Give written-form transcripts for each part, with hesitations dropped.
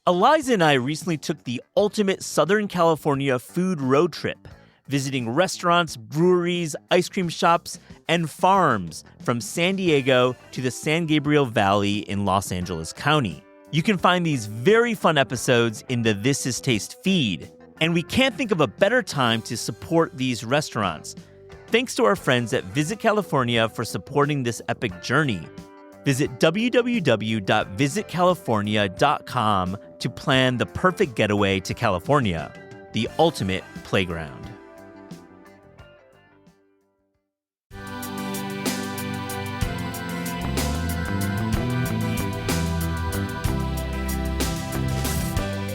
Eliza and I recently took the ultimate Southern California food road trip, visiting restaurants, breweries, ice cream shops, and farms from San Diego to the San Gabriel Valley in Los Angeles County. You can find these very fun episodes in the This Is Taste feed. And we can't think of a better time to support these restaurants. Thanks to our friends at Visit California for supporting this epic journey. Visit www.visitcalifornia.com to plan the perfect getaway to California, the ultimate playground.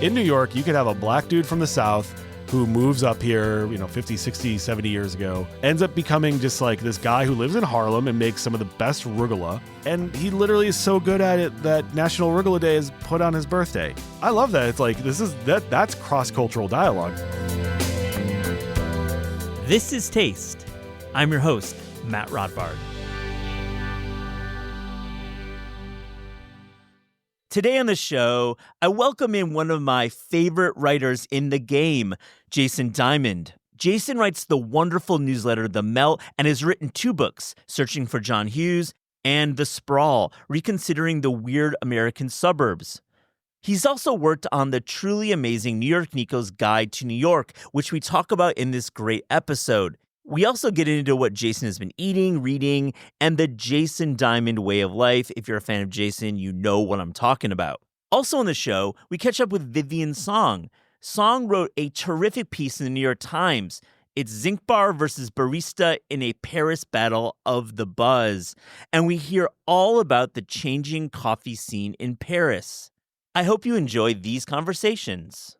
In New York, you could have a black dude from the South who moves up here, 50, 60, 70 years ago, ends up becoming just like this guy who lives in Harlem and makes some of the best arugula. And he literally is so good at it that National Arugula Day is put on his birthday. I love that. It's like, that's cross-cultural dialogue. This is Taste. I'm your host, Matt Rodbard. Today on the show, I welcome in one of my favorite writers in the game, Jason Diamond. Jason writes the wonderful newsletter The Melt and has written 2 books, Searching for John Hughes and The Sprawl, Reconsidering the Weird American Suburbs. He's also worked on the truly amazing New York Nico's Guide to New York, which we talk about in this great episode. We also get into what Jason has been eating, reading, and the Jason Diamond way of life. If you're a fan of Jason, you know what I'm talking about. Also on the show, we catch up with Vivian Song. Song wrote a terrific piece in the New York Times. It's Zinc Bar versus Barista in a Paris battle of the buzz. And we hear all about the changing coffee scene in Paris. I hope you enjoy these conversations.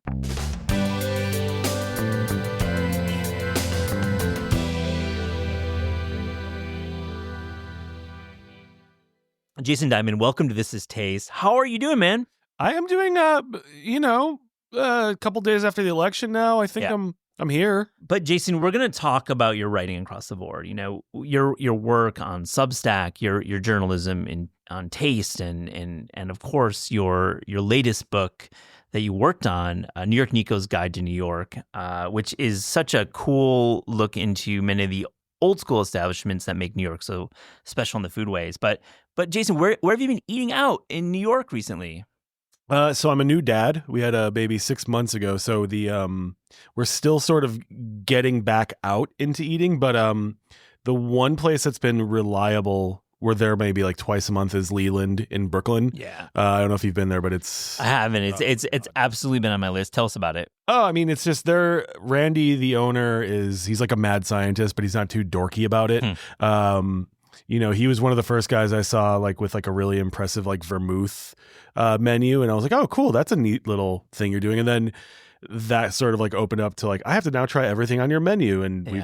Jason Diamond, welcome to This Is Taste. How are you doing, man? I am doing, a couple days after the election now. I think I'm here. But Jason, we're going to talk about your writing across the board. You know, your work on Substack, your journalism on taste, and of course your latest book that you worked on, New York Nico's Guide to New York, which is such a cool look into many of the old school establishments that make New York so special in the food ways. But Jason, where have you been eating out in New York recently? So I'm a new dad. We had a baby 6 months ago. So we're still sort of getting back out into eating. But the one place that's been reliable, we're there maybe like twice a month, is Leland in Brooklyn. Yeah. I don't know if you've been there, but I haven't. It's absolutely been on my list. Tell us about it. Oh, I mean, it's just Randy, the owner, he's like a mad scientist, but he's not too dorky about it. He was one of the first guys I saw with a really impressive vermouth menu. And I was like, oh, cool. That's a neat little thing you're doing. And then that sort of opened up to I have to now try everything on your menu. And we've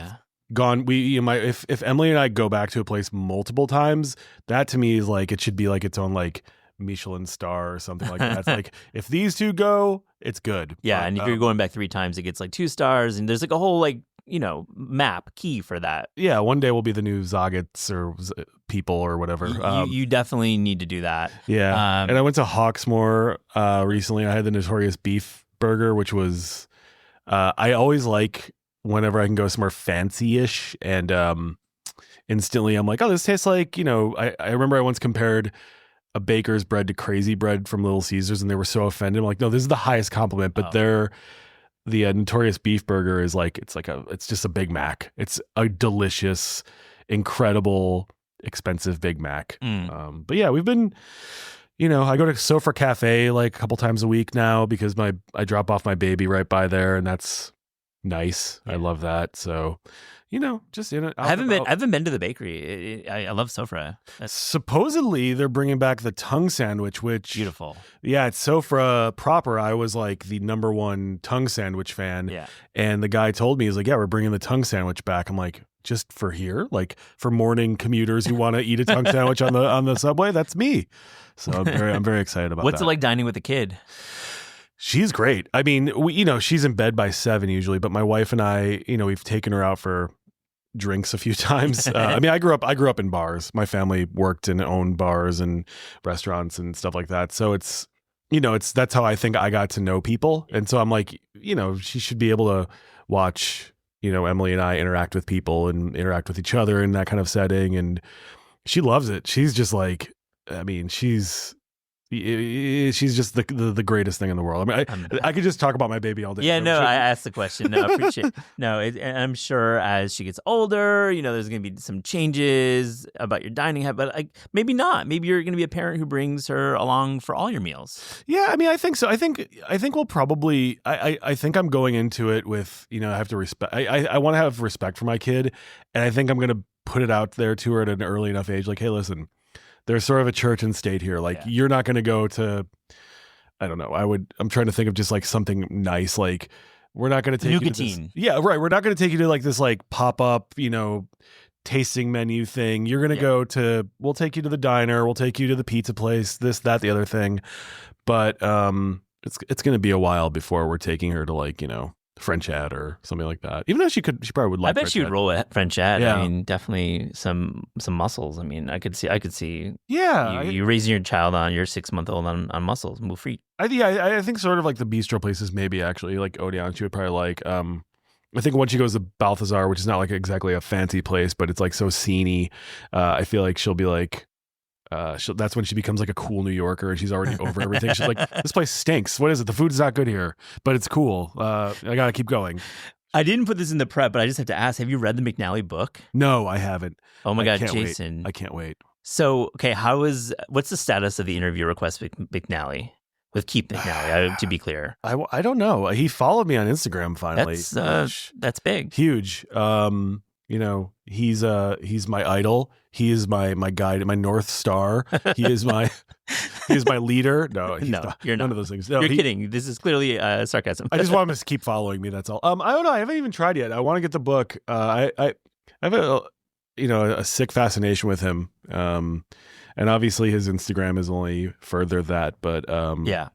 gone, if Emily and I go back to a place multiple times, that to me is it should be its own Michelin star or something like that. It's if these two go, it's good. Yeah. And if you're going back 3 times, it gets 2 stars. And there's a whole map key for that. Yeah, one day we'll be the new Zagat's or people or whatever. You definitely need to do that. Yeah, and I went to Hawksmoor recently. I had the Notorious Beef Burger, which was I always like whenever I can go somewhere fancy-ish, and instantly I'm like, oh, this tastes like, I remember I once compared a baker's bread to Crazy Bread from Little Caesars, and they were so offended. I'm like, no, this is the highest compliment, but the Notorious Beef Burger is it's just a Big Mac. It's a delicious, incredible, expensive Big Mac. But yeah, we've been, I go to Sofa Cafe a couple times a week now because I drop off my baby right by there, and that's nice. Yeah. I love that. So, just in it. I haven't been to the bakery. I love Sofra. Supposedly they're bringing back the tongue sandwich, which beautiful. Yeah, at Sofra proper, I was the number 1 tongue sandwich fan. Yeah, and the guy told me, he's like, yeah, we're bringing the tongue sandwich back. I'm like, just for here, for morning commuters who want to eat a tongue sandwich on the subway. That's me. So I'm very excited about What's that. it like dining with a kid? She's great. I mean, she's in bed by 7 usually, but my wife and I, we've taken her out for drinks a few times. I mean, I grew up in bars. My family worked and owned bars and restaurants and stuff like that. So it's that's how I think I got to know people. And so I'm like, she should be able to watch, Emily and I interact with people and interact with each other in that kind of setting. And she loves it. She's just like, I mean, she's just the greatest thing in the world. I mean, I could just talk about my baby all day. Yeah, no, I asked the question. No, I appreciate it. No, and I'm sure as she gets older, there's going to be some changes about your dining habit, but maybe not. Maybe you're going to be a parent who brings her along for all your meals. Yeah, I mean, I think so. I think we'll probably, I think I'm going into it with, I have to respect, I want to have respect for my kid. And I think I'm going to put it out there to her at an early enough age. Like, hey, listen, there's sort of a church and state here. Like, you're not going to go to, I don't know. I'm trying to think of just like something nice. Like, we're not going to take you to this, yeah, right. We're not going to take you to like this like pop up, tasting menu thing. You're going to we'll take you to the diner. We'll take you to the pizza place, this, that, the other thing. But it's going to be a while before we're taking her to like, French Ed or something like that. Even though she probably would like. I bet French she would Ed. roll at French Ed. Yeah. I mean, definitely some mussels. I mean, I could see. Yeah, you raising your child on your 6-month-old on mussels, move free. I think sort of like the bistro places, maybe actually like Odeon, she would probably like. I think once she goes to Balthazar, which is not like exactly a fancy place, but it's like so sceney. I feel like she'll be like. That's when she becomes like a cool New Yorker and she's already over everything. She's like, this place stinks. What is it? The food's not good here, but it's cool. I gotta keep going. I didn't put this in the prep, but I just have to ask, have you read the McNally book? No, I haven't. Oh my God, Jason. I can't wait. So, okay, what's the status of the interview request with McNally? With Keith McNally, to be clear. I don't know. He followed me on Instagram finally. That's big. Huge. He's my idol. He is my guide, my North Star. He is my leader. No, he's not. You're not. None of those things. No, you're kidding. This is clearly sarcasm. I just want him to keep following me. That's all. I don't know. I haven't even tried yet. I want to get the book. I have a sick fascination with him. And obviously his Instagram is only further that. But yeah,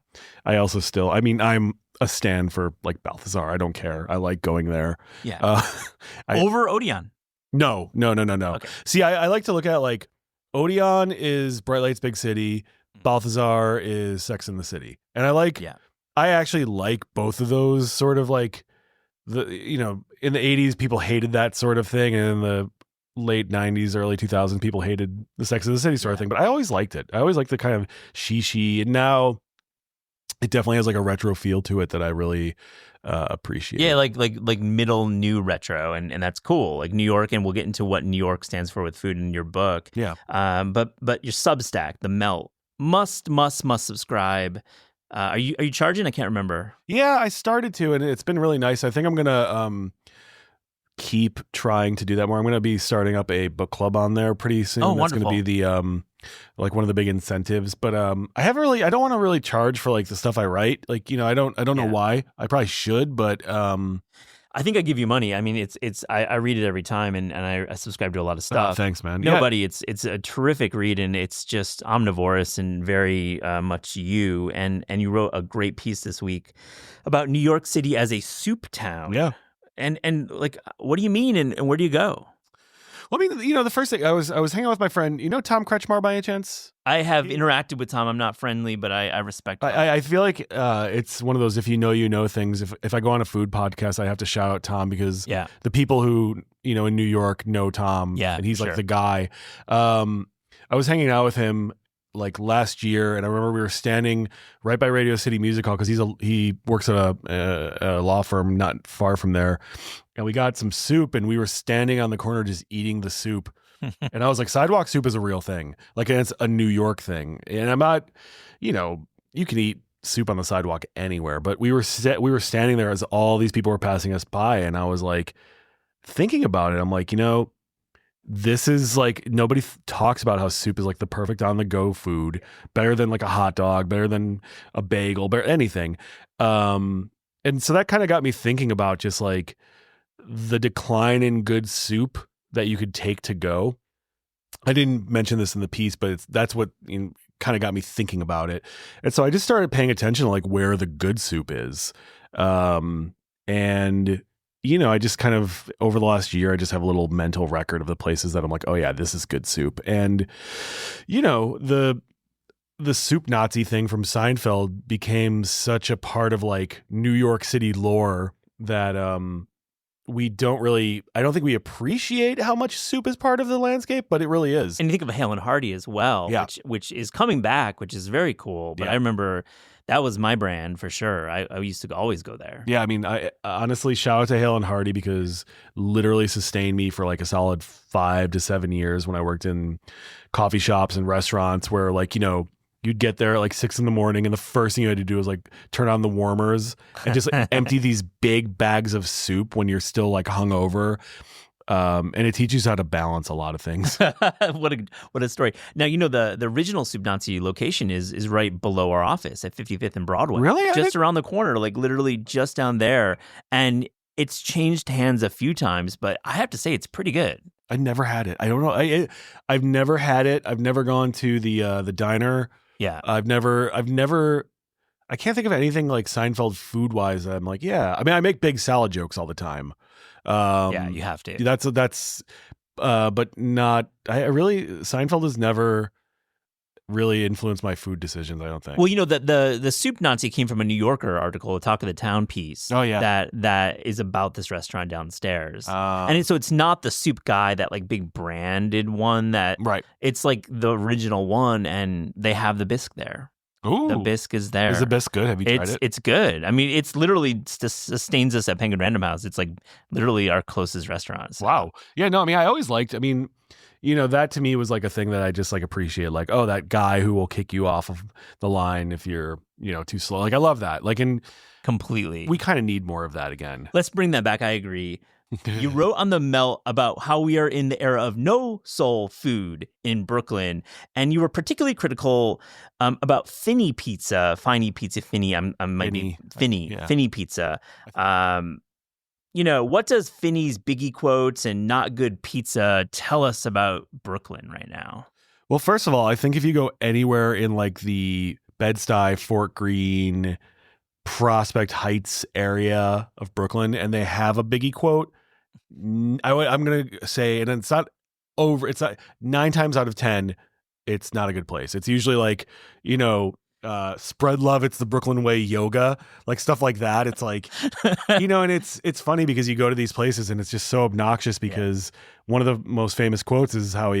I also still. I mean, I'm a stan for like Balthazar. I don't care. I like going there. Yeah. Over Odeon. No. Okay. See, I like to look at like Odeon is Bright Lights Big City, Balthazar is Sex and the City. And I actually like both of those sort of like in the 80s people hated that sort of thing, and in the late 90s, early 2000s people hated the Sex and the City sort of thing, but I always liked it. I always liked the kind of she, and now it definitely has like a retro feel to it that I really appreciate. Yeah, like middle new retro, and that's cool. Like New York, and we'll get into what New York stands for with food in your book. Yeah. But your Substack, The Melt, must subscribe. Are you charging? I can't remember. Yeah, I started to, and it's been really nice. I think I'm gonna keep trying to do that more. I'm gonna be starting up a book club on there pretty soon. Oh, That's wonderful. Gonna be the like one of the big incentives. But I don't want to really charge for like the stuff I write. Like, I don't know why. I probably should, but I think I give you money. I mean, I read it every time, and I subscribe to a lot of stuff. Thanks, man. Nobody. Yeah. It's a terrific read, and it's just omnivorous and very much you. And you wrote a great piece this week about New York City as a soup town. Yeah. And like, what do you mean, and where do you go? Well, I mean, the first thing I was hanging out with my friend, Tom Kretschmar by any chance? I have interacted with Tom. I'm not friendly, but I respect him. I feel like it's one of those if you know things. If I go on a food podcast, I have to shout out Tom because the people who in New York know Tom, and he's like the guy. I was hanging out with him like last year, and I remember we were standing right by Radio City Music Hall because he works at a law firm not far from there, and we got some soup, and we were standing on the corner just eating the soup. And I was like, sidewalk soup is a real thing. Like, and it's a New York thing. And I'm not, you can eat soup on the sidewalk anywhere, but we were standing there as all these people were passing us by, and I was like thinking about it. I'm like, this is like, nobody talks about how soup is like the perfect on the go food, better than like a hot dog, better than a bagel, better anything. And so that kind of got me thinking about just like the decline in good soup that you could take to go. I didn't mention this in the piece, but that's what kind of got me thinking about it. And so I just started paying attention to like where the good soup is. And I just kind of, over the last year, I just have a little mental record of the places that I'm like, oh yeah, this is good soup. And, the the soup Nazi thing from Seinfeld became such a part of like New York City lore that we don't really, I don't think we appreciate how much soup is part of the landscape, but it really is. And you think of Hale and Hardy as well, Yeah. which is coming back, which is very cool. But Yeah. I remember that was my brand for sure. I used to always go there. Yeah, I mean, I honestly shout out to Hale and Hardy because literally sustained me for like a solid 5 to 7 years when I worked in coffee shops and restaurants where like, you know, you'd get there at like 6 a.m. and the first thing you had to do was like turn on the warmers and just empty these big bags of soup when you're still like hungover. And it teaches you how to balance a lot of things. What a story. Now, you know, the original Soup Nazi location is right below our office at 55th and Broadway. Really? Just around the corner, like literally just down there. And it's changed hands a few times, but I have to say it's pretty good. I never had it. I don't know. I've never had it. I've never gone to the diner. Yeah. I can't think of anything like Seinfeld food wise. I'm like, yeah. I mean, I make big salad jokes all the time. Yeah, you have to. But not. Seinfeld has never really influenced my food decisions. I don't think. Well, you know, the Soup Nazi came from a New Yorker article, a Talk of the Town piece. Oh yeah, that is about this restaurant downstairs, and so it's not the soup guy, that like big branded one that. Right. It's like the original one, and they have the bisque there. Ooh, the bisque is there. Is the bisque good? Have you tried it? It's good. I mean, it's literally sustains us at Penguin Random House. It's like literally our closest restaurant. So. Wow. Yeah. No. I mean, I always liked. I mean, you know, that to me was like a thing that I just like appreciate. Like, oh, that guy who will kick you off of the line if you're, you know, too slow. Like, I love that. Like, completely. We kind of need more of that again. Let's bring that back. I agree. You wrote on the Melt about how we are in the era of no soul food in Brooklyn, and you were particularly critical about Finny Pizza, Finny Pizza. You know, what does Finny's biggie quotes and not good pizza tell us about Brooklyn right now? Well, first of all, I think if you go anywhere in like the Bed-Stuy, Fort Greene, Prospect Heights area of Brooklyn, and they have a biggie quote, I'm going to say, and it's not 9 times out of 10, it's not a good place. It's usually like, you know, spread love, it's the Brooklyn way yoga, like stuff like that. It's like, you know, and it's funny because you go to these places and it's just so obnoxious because one of the most famous quotes is how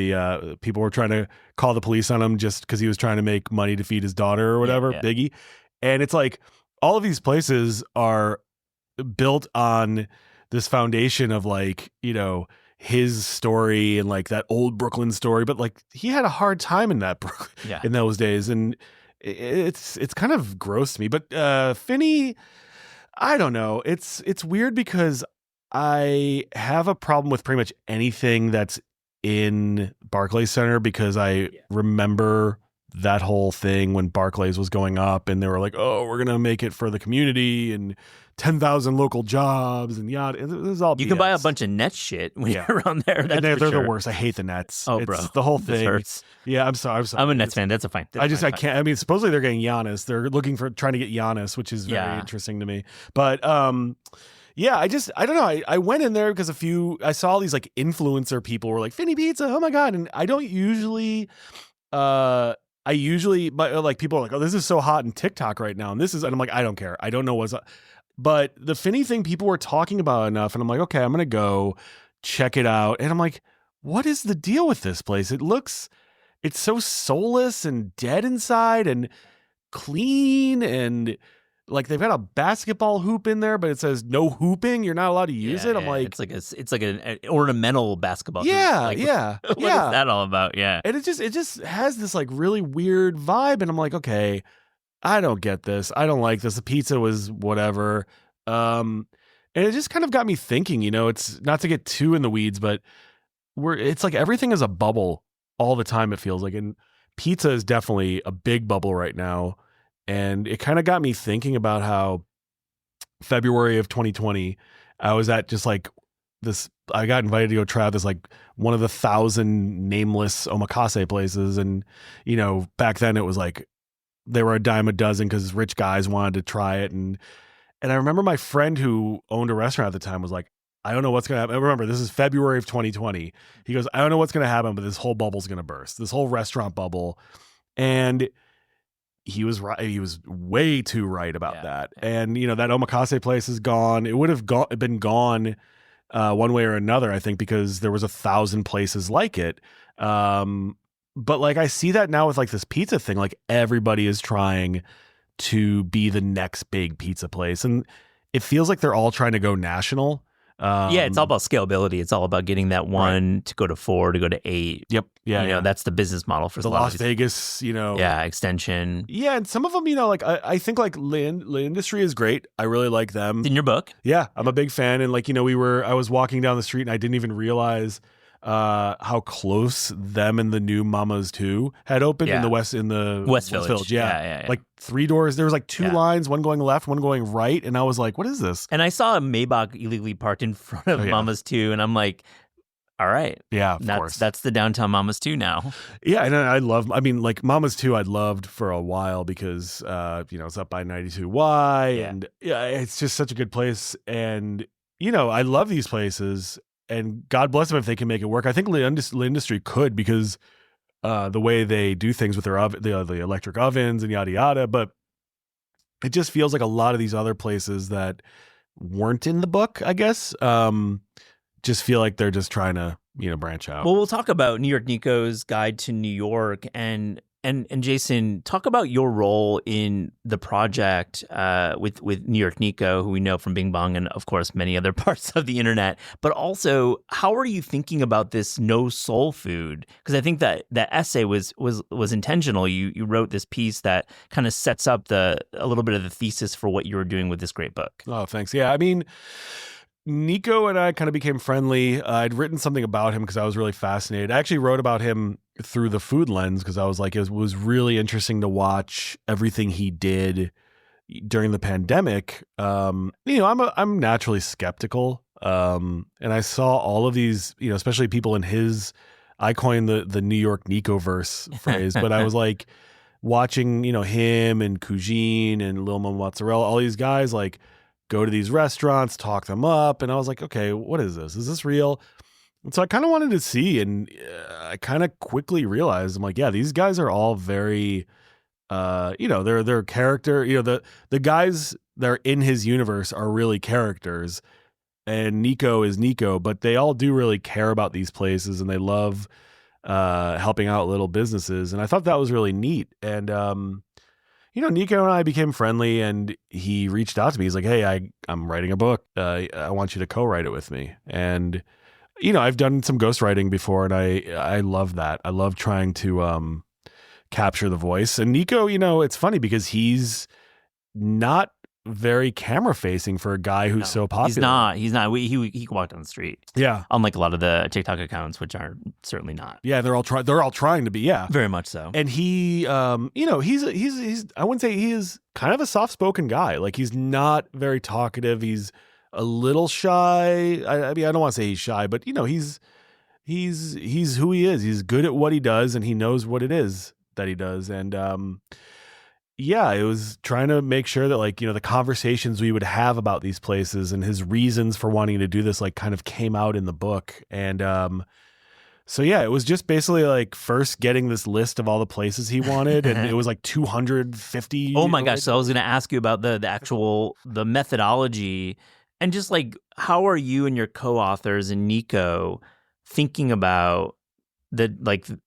people were trying to call the police on him just because he was trying to make money to feed his daughter or whatever, Biggie. And it's like, all of these places are built on this foundation of like, you know, his story and like that old Brooklyn story, but like he had a hard time in that in those days, and it's kind of gross to me. But Finney, I don't know. It's weird because I have a problem with pretty much anything that's in Barclays Center because I remember that whole thing when Barclays was going up and they were like, oh, we're going to make it for the community and 10,000 local jobs and yada. It was all BS. You can buy a bunch of net shit when you're around there. That's they're sure. the worst. I hate the Nets. Oh, bro. The whole thing. This hurts. Yeah, I'm sorry. I'm a Nets fan. That's a fine. I can't. I mean, supposedly they're getting Giannis. They're trying to get Giannis, which is very interesting to me. But yeah, I don't know. I went in there because I saw all these like influencer people were like, Finny Pizza, oh my God. And I don't usually, but like people are like, oh, this is so hot in TikTok right now. And I'm like, I don't care. I don't know what's up. But the Finny thing people were talking about enough. And I'm like, okay, I'm going to go check it out. And I'm like, what is the deal with this place? It's so soulless and dead inside and clean, and like they've got a basketball hoop in there, but it says no hooping. You're not allowed to use it. I'm like, it's like an ornamental basketball hoop. Like, what is that all about? Yeah. And it just has this like really weird vibe. And I'm like, okay, I don't get this. I don't like this. The pizza was whatever. And it just kind of got me thinking, you know, it's not to get too in the weeds, but it's like everything is a bubble all the time. It feels like, and pizza is definitely a big bubble right now. And it kind of got me thinking about how February of 2020, I was at just like this, I got invited to go try out this like one of the 1,000 nameless omakase places. And, you know, back then it was like, they were a dime a dozen because rich guys wanted to try it. And I remember my friend who owned a restaurant at the time was like, I don't know what's going to happen. Remember, this is February of 2020. He goes, I don't know what's going to happen, but this whole bubble's going to burst, this whole restaurant bubble. And he was right. He was way too right about that. Yeah. And that omakase place is gone. It would have been gone one way or another, I think, because there was 1,000 places like it. But like I see that now with like this pizza thing, like everybody is trying to be the next big pizza place, and it feels like they're all trying to go national. Yeah, it's all about scalability. It's all about getting that one to go to 4 to go to 8. Yep. Yeah. That's the business model for the a lot Las of these. Vegas, Yeah, extension. Yeah, and some of them, like I think like Land Industry is great. I really like them. It's in your book? Yeah, I'm a big fan. And like, I was walking down the street and I didn't even realize how close them and the new Mama's 2 had opened in the West Village. Yeah. Like 3 doors. There was like 2 lines, one going left, one going right. And I was like, what is this? And I saw a Maybach illegally parked in front of Mama's 2, and I'm like, all right. Yeah, of course. That's the downtown Mama's 2 now. Yeah, and like Mama's 2 I'd loved for a while because it's up by 92Y and it's just such a good place. And I love these places, and God bless them if they can make it work. I think the industry could, because the way they do things with their the electric ovens and yada yada, but it just feels like a lot of these other places that weren't in the book, I guess, just feel like they're just trying to branch out. Well, we'll talk about New York Nico's Guide to New York, and Jason, talk about your role in the project with New York Nico, who we know from Bing Bong and of course many other parts of the internet. But also, how are you thinking about this no soul food? Because I think that essay was intentional. You wrote this piece that kind of sets up a little bit of the thesis for what you were doing with this great book. Oh, thanks. Yeah, I mean, Nico and I kind of became friendly. I'd written something about him because I was really fascinated. I actually wrote about him through the food lens because I was like, it was really interesting to watch everything he did during the pandemic. I'm naturally skeptical, and I saw all of these, especially people in his. I coined the New York Nico-verse phrase, but I was like watching, him and Kujin and Lil Mo Mozzarella, all these guys like go to these restaurants, talk them up. And I was like, okay, what is this? Is this real? And so I kind of wanted to see, and I kind of quickly realized, I'm like, yeah, these guys are all very, they're character, the guys that are in his universe are really characters, and Nico is Nico, but they all do really care about these places, and they love helping out little businesses. And I thought that was really neat. And, Nico and I became friendly, and he reached out to me. He's like, hey, I'm writing a book. I want you to co-write it with me. And, I've done some ghostwriting before, and I love that. I love trying to capture the voice. And Nico, it's funny because he's not very camera facing for a guy who's so popular. He's not. He can walk down the street. Yeah. Unlike a lot of the TikTok accounts, which are certainly not. Yeah, they're all trying to be. Yeah, very much so. And he, he's I wouldn't say he is kind of a soft spoken guy. Like, he's not very talkative. He's a little shy. I mean, I don't want to say he's shy, but he's who he is. He's good at what he does, and he knows what it is that he does. And it was trying to make sure that, like, the conversations we would have about these places and his reasons for wanting to do this, like, kind of came out in the book. And it was just basically like first getting this list of all the places he wanted, and it was like 250. Oh my gosh! So I was going to ask you about the actual methodology, and just like, how are you and your co-authors and Nico thinking about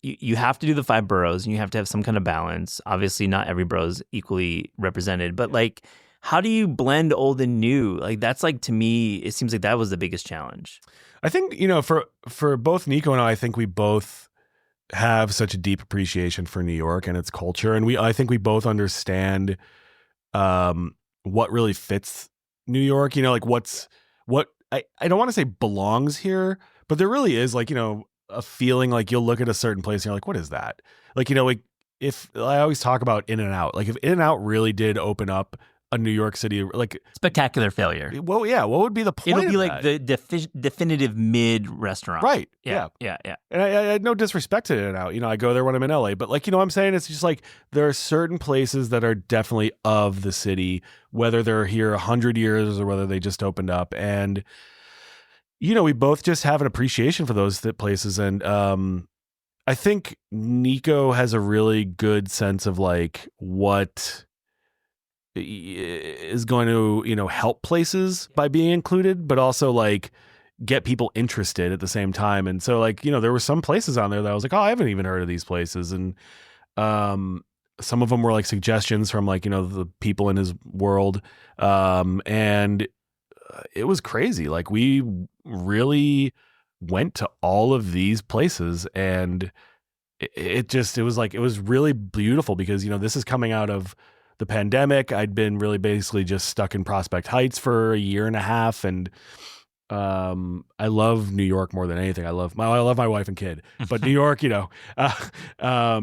you have to do the 5 boroughs, and you have to have some kind of balance. Obviously, not every borough is equally represented, but like, how do you blend old and new? Like, that's like, to me, it seems like that was the biggest challenge. I think, for both Nico and I think we both have such a deep appreciation for New York and its culture, and I think we both understand what really fits New York. Like, I don't want to say belongs here, but there really is, like, a feeling like you'll look at a certain place and you're like, what is that? Like, like, if I always talk about In-N-Out, like if In-N-Out really did open up a New York City, like, spectacular failure. Well, yeah. What would be the point? It'll be like the definitive mid restaurant. Right. Yeah. And I had no disrespect to In-N-Out. I go there when I'm in LA, but like, what I'm saying, it's just like, there are certain places that are definitely of the city, whether they're here 100 years or whether they just opened up. And, we both just have an appreciation for those places. And I think Nico has a really good sense of like what is going to, help places by being included, but also like get people interested at the same time. And so like, there were some places on there that I was like, oh, I haven't even heard of these places. And some of them were like suggestions from like, the people in his world. And it was crazy. Like we really went to all of these places, and it was really beautiful because, this is coming out of the pandemic. I'd been really basically just stuck in Prospect Heights for a year and a half. And I love New York more than anything. I love my wife and kid, but New York, but I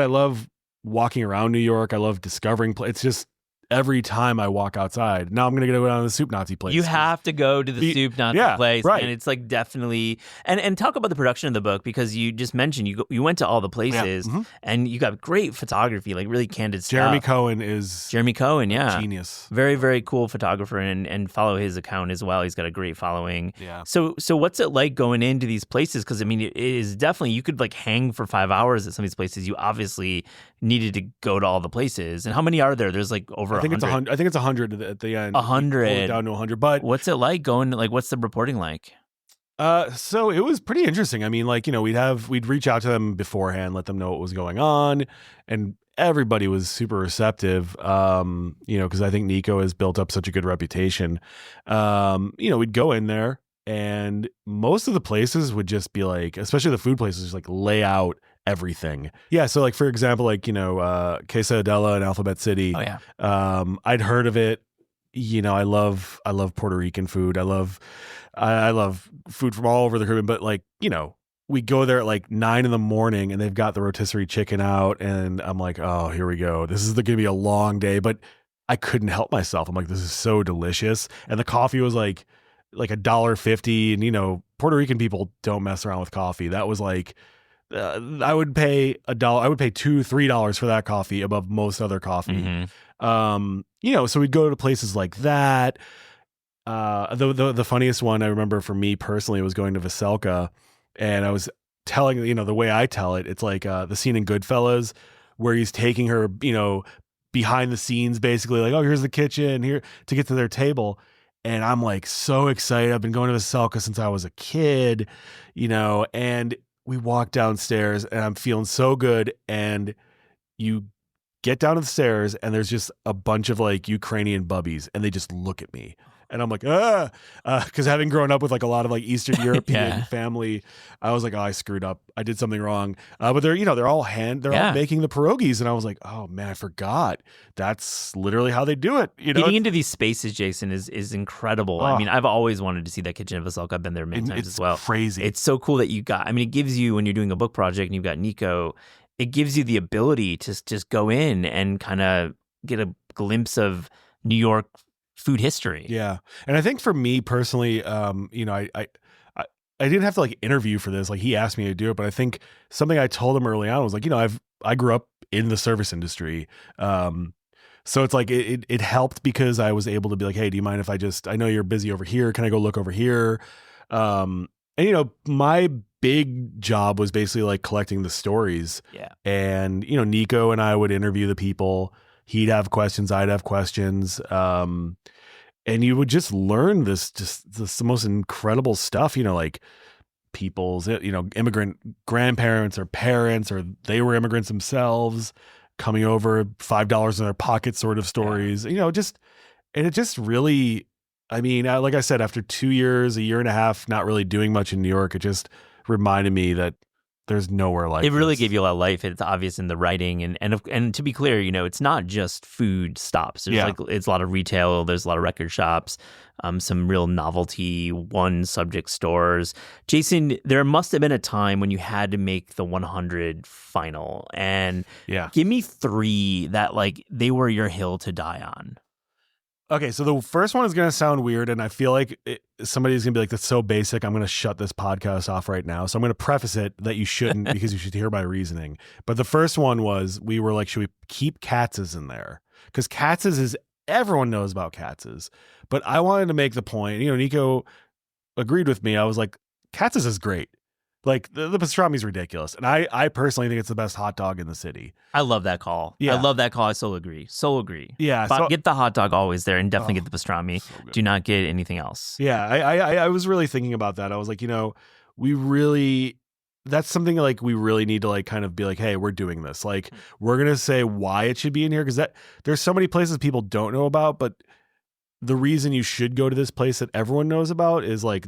love walking around New York. I love discovering it's just every time I walk outside. Now I'm going to go down to the Soup Nazi place. You have to go to the Soup Nazi place. Right. And it's like definitely, and talk about the production of the book, because you just mentioned you went to all the places and you got great photography, like really candid stuff. Jeremy Cohen, yeah. Genius. Very, very cool photographer, and follow his account as well. He's got a great following. Yeah. So what's it like going into these places? Because I mean, it is definitely, you could like hang for 5 hours at some of these places. You obviously needed to go to all the places. And how many are there? There's like over 100. I think it's 100 at the end. 100 down to 100. But what's it like going? Like, what's the reporting like? So it was pretty interesting. I mean, like, we'd reach out to them beforehand, let them know what was going on, and everybody was super receptive. Because I think Nico has built up such a good reputation. We'd go in there, and most of the places would just be like, especially the food places, just like lay out everything. Yeah. So like, for example, like, Quesadilla in Alphabet City. Oh yeah. I'd heard of it. I love Puerto Rican food. I love food from all over the Caribbean, but like, we go there at like 9 a.m. and they've got the rotisserie chicken out, and I'm like, oh, here we go. This is going to be a long day, but I couldn't help myself. I'm like, this is so delicious. And the coffee was like $1.50. And, Puerto Rican people don't mess around with coffee. That was like, I would pay $1. I would pay $2-3 for that coffee above most other coffee. So we'd go to places like that. The funniest one I remember for me personally was going to Veselka, and I was telling, the way I tell it, it's like the scene in Goodfellas where he's taking her, behind the scenes, basically like, oh, here's the kitchen here to get to their table. And I'm like so excited. I've been going to Veselka since I was a kid, and we walk downstairs and I'm feeling so good. And you get down to the stairs and there's just a bunch of like Ukrainian bubbies, and they just look at me. And I'm like, because having grown up with like a lot of like Eastern European family, I was like, oh, I screwed up. I did something wrong. But they're all all making the pierogies. And I was like, oh man, I forgot. That's literally how they do it. Getting into these spaces, Jason, is incredible. I mean, I've always wanted to see that kitchen at Veselka. I've been there many times as well. It's crazy. It's so cool that it gives you, when you're doing a book project and you've got Nico, it gives you the ability to just go in and kind of get a glimpse of New York food history. Yeah. And I think for me personally, I didn't have to like interview for this. Like he asked me to do it, but I think something I told him early on was like, I grew up in the service industry. So it's like, it helped because I was able to be like, hey, do you mind if I know you're busy over here. Can I go look over here? And my big job was basically like collecting the stories. Yeah. And, Nico and I would interview the people. He'd have questions. I'd have questions. And you would just learn this most incredible stuff, like people's, immigrant grandparents or parents, or they were immigrants themselves coming over, $5 in their pocket sort of stories, and it just really, I mean, like I said, after 2 years, a year and a half, not really doing much in New York, it just reminded me that there's nowhere like it. Really this. gave you a lot of life. It's obvious in the writing, and to be clear, it's not just food stops. There's it's a lot of retail. There's a lot of record shops, some real novelty one subject stores. Jason, there must have been a time when you had to make the 100 final, and give me 3 that like they were your hill to die on. Okay, so the first one is going to sound weird, and I feel like somebody's going to be like, that's so basic, I'm going to shut this podcast off right now. So I'm going to preface it that you shouldn't, because you should hear my reasoning. But the first one was, we were like, should we keep Katz's in there? Because Katz's is, everyone knows about Katz's. But I wanted to make the point, Nico agreed with me. I was like, Katz's is great. Like the pastrami is ridiculous, and I personally think it's the best hot dog in the city. I love that call. Yeah. I love that call. I so agree. So agree. Yeah, But so- get the hot dog always there, and definitely get the pastrami. so good. Do not get anything else. Yeah, I was really thinking about that. I was like, we really, that's something like we really need to like kind of be like, hey, we're doing this. Like we're gonna say why it should be in here, because there's so many places people don't know about, but the reason you should go to this place that everyone knows about is like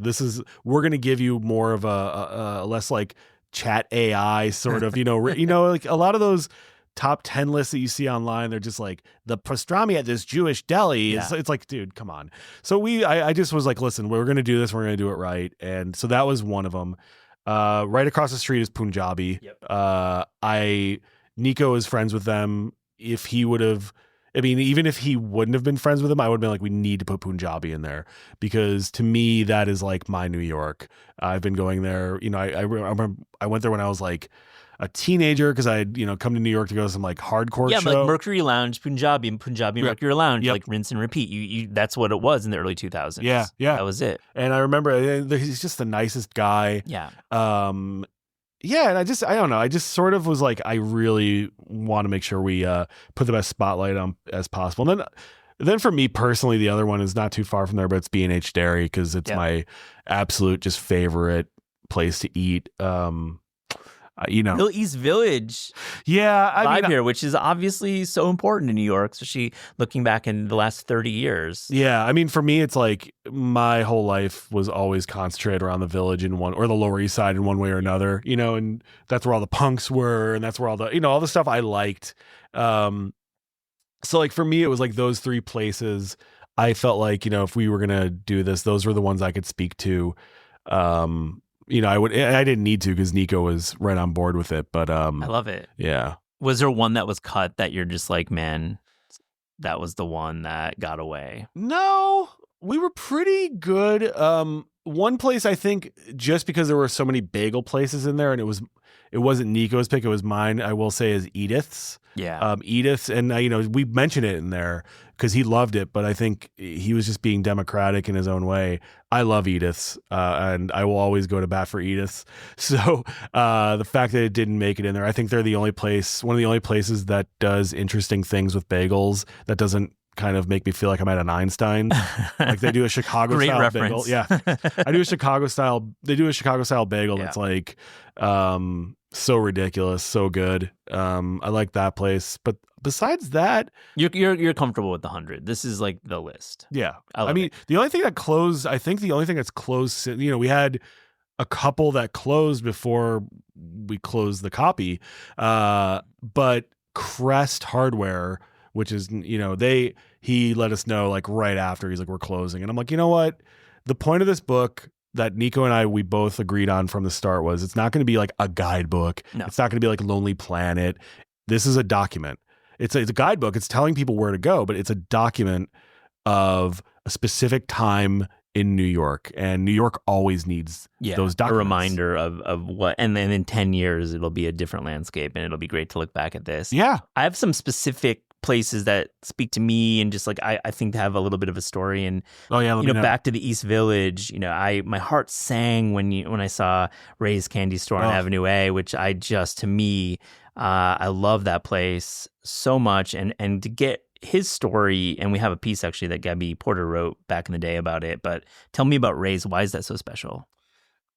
we're gonna give you more of a less like chat AI sort of like a lot of those top 10 lists that you see online, they're just like the pastrami at this Jewish deli. Yeah. It's like, dude, come on. So I just was like, listen, we're going to do this. We're going to do it right. And so that was one of them. Right across the street is Punjabi. Yep. Nico is friends with them. If he would have, even if he wouldn't have been friends with them, I would have been like, we need to put Punjabi in there, because to me, that is like my New York. I've been going there. I remember I went there when I was like a teenager, because I had, come to New York to go to some like hardcore show. Like Mercury Lounge, Punjabi, and Mercury Lounge, Yep. like rinse and repeat. You that's what it was in the early 2000s. Yeah. That was it. And I remember he's just the nicest guy. Yeah. Yeah, and I don't know. I just sort of was like, I really want to make sure we put the best spotlight on as possible. And then for me personally, the other one is not too far from there, but it's B&H Dairy, because it's my absolute just favorite place to eat. Real East Village Yeah, vibe here, which is obviously so important in New York, especially looking back in the last 30 years. Yeah, for me, it's like my whole life was always concentrated around the Village or the Lower East Side in one way or another, and that's where all the punks were, and that's where all the, all the stuff I liked. So like for me, it was like those three places. I felt like, if we were going to do this, those were the ones I could speak to. I didn't need to, because Nico was right on board with it, but I love it. Yeah. Was there one that was cut that you're just like, man, that was the one that got away? No, we were pretty good. One place, I think, just because there were so many bagel places in there, and it wasn't Nico's pick, it was mine, I will say, is Edith's. Yeah. Edith's, and we mentioned it in there because he loved it, but I think he was just being democratic in his own way. I love Edith's, and I will always go to bat for Edith's. So the fact that it didn't make it in there, I think they're one of the only places that does interesting things with bagels that doesn't kind of make me feel like I'm at an Einstein. Like they do a Chicago Great style reference. bagel. Yeah. They do a Chicago style bagel that's like so ridiculous, so good. I like that place. But besides that, you're comfortable with the 100. This is like the list. yeah. It. The only thing that closed, I think the only thing that's closed, we had a couple that closed before we closed the copy. But Crest Hardware, which is, he let us know like right after, he's like, we're closing. And I'm like, you know what? The point of this book that Nico and we both agreed on from the start was, it's not going to be like a guidebook. No. It's not going to be like Lonely Planet. This is a document. It's a guidebook. It's telling people where to go, but it's a document of a specific time in New York, and New York always needs those documents. A reminder of what, and then in 10 years, it'll be a different landscape, and it'll be great to look back at this. Yeah. I have some specific places that speak to me, and just like I think have a little bit of a story. And back to the East Village, my heart sang when I saw Ray's Candy Store on Avenue A, which I love that place so much, and to get his story, and we have a piece actually that Gabby Porter wrote back in the day about it. But tell me about Ray's. Why is that so special?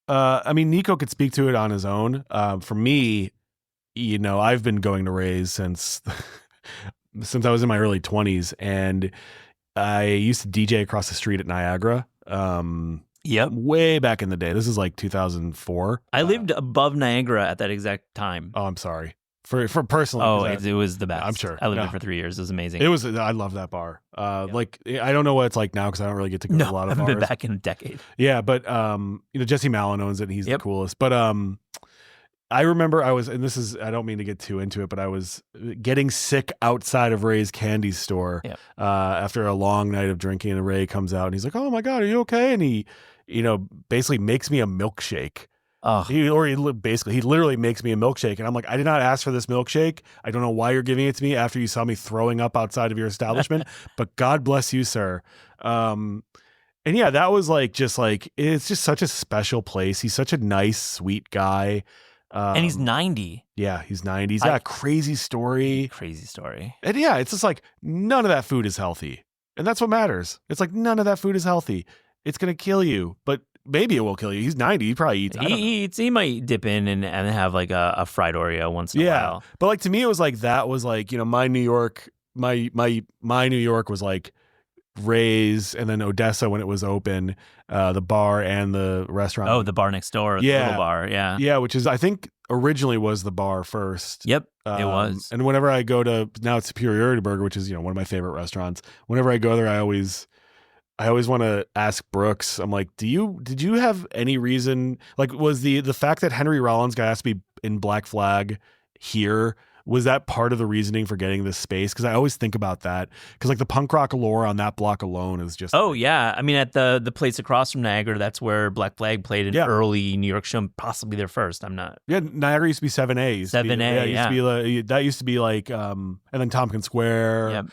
Nico could speak to it on his own. For me, I've been going to Ray's since I was in my early 20s, and I used to DJ across the street at Niagara. Yep. Way back in the day. This is like 2004. I lived above Niagara at that exact time. Oh, I'm sorry. For personally. It was the best. I'm sure. I lived there for 3 years. It was amazing. I love that bar. Like, I don't know what it's like now, because I don't really get to go to a lot of bars. I haven't been back in a decade. Yeah, but Jesse Malin owns it, and he's the coolest. But I remember I don't mean to get too into it, but I was getting sick outside of Ray's Candy Store after a long night of drinking, and Ray comes out and he's like, "Oh my God, are you okay?" And he, basically makes me a milkshake. He literally makes me a milkshake, and I'm like, I did not ask for this milkshake. I don't know why you're giving it to me after you saw me throwing up outside of your establishment, but God bless you, sir. And yeah, that was like just like it's just such a special place. He's such a nice, sweet guy. And he's 90. Yeah, he's 90. He's got a crazy story. Crazy story. And yeah, it's just like none of that food is healthy. And that's what matters. It's like none of that food is healthy. It's going to kill you, but maybe it will kill you. He's 90. He probably eats. He eats. He might dip in and have like a fried Oreo once in a while. But like to me, it was like that was like, you know, my New York was like Ray's, and then Odessa when it was open, the bar and the restaurant. Oh, the bar next door, the little bar, yeah, which is I think originally was the bar first. Yep, it was. And whenever I go to now it's Superiority Burger, which is, you know, one of my favorite restaurants. Whenever I go there, I always want to ask Brooks. I'm like, did you have any reason? Like, was the fact that Henry Rollins got asked to be in Black Flag here? Was that part of the reasoning for getting this space? Because I always think about that. Because like the punk rock lore on that block alone is just. Oh yeah, I mean at the place across from Niagara, that's where Black Flag played an early New York show, possibly their first. I'm not. Yeah, Niagara used to be 7A. 7A. That used to be like, and then Tompkins Square. Yep.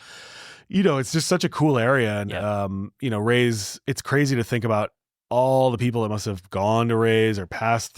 You know, it's just such a cool area, and you know, Ray's. It's crazy to think about all the people that must have gone to Ray's or passed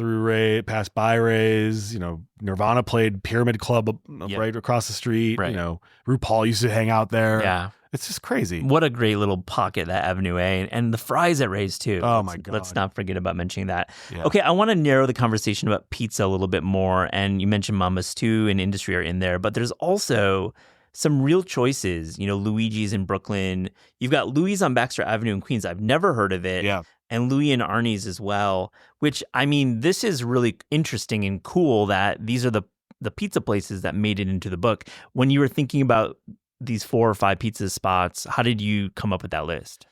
by Ray's. You know, Nirvana played Pyramid Club right across the street. Right. You know, RuPaul used to hang out there. Yeah. It's just crazy. What a great little pocket, that Avenue A, and the fries at Ray's too. Oh my God. Let's not forget about mentioning that. Yeah. Okay, I want to narrow the conversation about pizza a little bit more, and you mentioned Mama's too and Industry are in there, but there's also some real choices. You know, Luigi's in Brooklyn. You've got Louis on Baxter Avenue in Queens. I've never heard of it. Yeah. And Louis and Arnie's as well, which, I mean, this is really interesting and cool that these are the pizza places that made it into the book. When you were thinking about these 4 or 5 pizza spots, how did you come up with that list?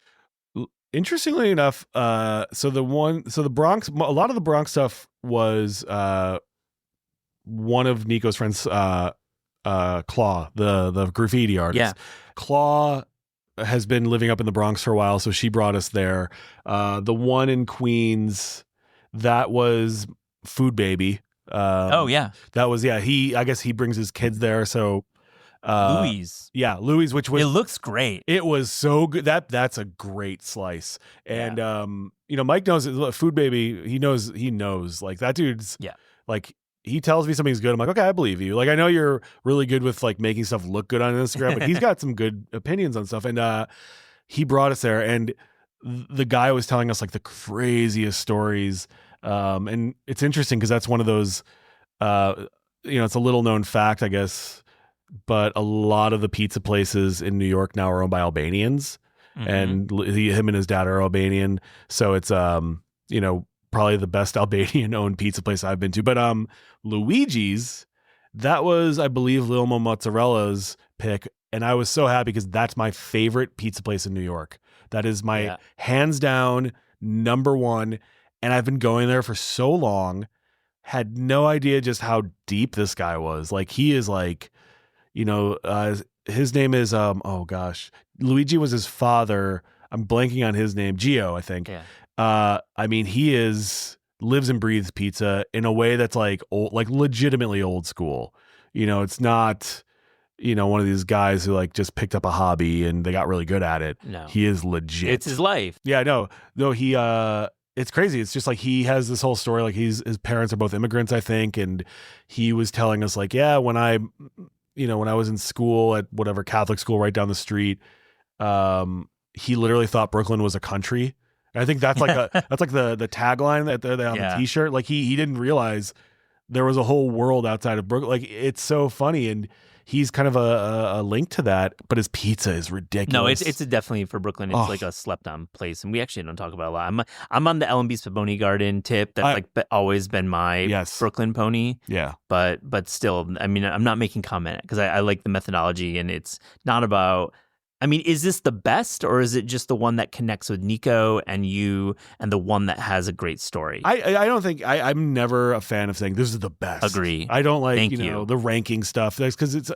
Interestingly enough, so the Bronx, a lot of the Bronx stuff was one of Nico's friends, Claw, the graffiti artist. Yeah. Claw has been living up in the Bronx for a while, so she brought us there. The one in Queens, that was Food Baby. Oh yeah, that was I guess he brings his kids there. So Louis, which was, it looks great. It was so good. That's a great slice. And you know, Mike knows it. Food Baby. He knows like that dude's like. He tells me something's good. I'm like, okay, I believe you. Like, I know you're really good with like making stuff look good on Instagram, but he's got some good opinions on stuff. And he brought us there, and the guy was telling us like the craziest stories. And it's interesting because that's one of those, you know, it's a little known fact, I guess, but a lot of the pizza places in New York now are owned by Albanians, and him and his dad are Albanian. So it's, you know, probably the best Albanian owned pizza place I've been to. But Luigi's, that was, I believe, Lil Mo Mozzarella's pick. And I was so happy because that's my favorite pizza place in New York. That is my hands down number one. And I've been going there for so long, had no idea just how deep this guy was. Like, he is like, you know, his name is, oh gosh, Luigi was his father. I'm blanking on his name. Gio, I think. Yeah. I mean, he lives and breathes pizza in a way that's like old, like legitimately old school. You know, it's not, you know, one of these guys who like just picked up a hobby and they got really good at it. No, he is legit. It's his life. Yeah, no, he, it's crazy. It's just like he has this whole story. Like his parents are both immigrants, I think. And he was telling us like, yeah, when I was in school at whatever Catholic school right down the street, he literally thought Brooklyn was a country. I think that's like the tagline that they're on the t-shirt. Like he didn't realize there was a whole world outside of Brooklyn. Like, it's so funny, and he's kind of a link to that. But his pizza is ridiculous. No, it's definitely for Brooklyn. It's like a slept on place, and we actually don't talk about it a lot. I'm on the L&B Spumoni Garden tip. That's always been my Brooklyn pony. Yeah, but still, I mean, I'm not making comment because I like the methodology, and it's not about. I mean, is this the best, or is it just the one that connects with Nico and you, and the one that has a great story? I don't think I'm never a fan of saying this is the best. Agree. I don't like you know the ranking stuff. That's because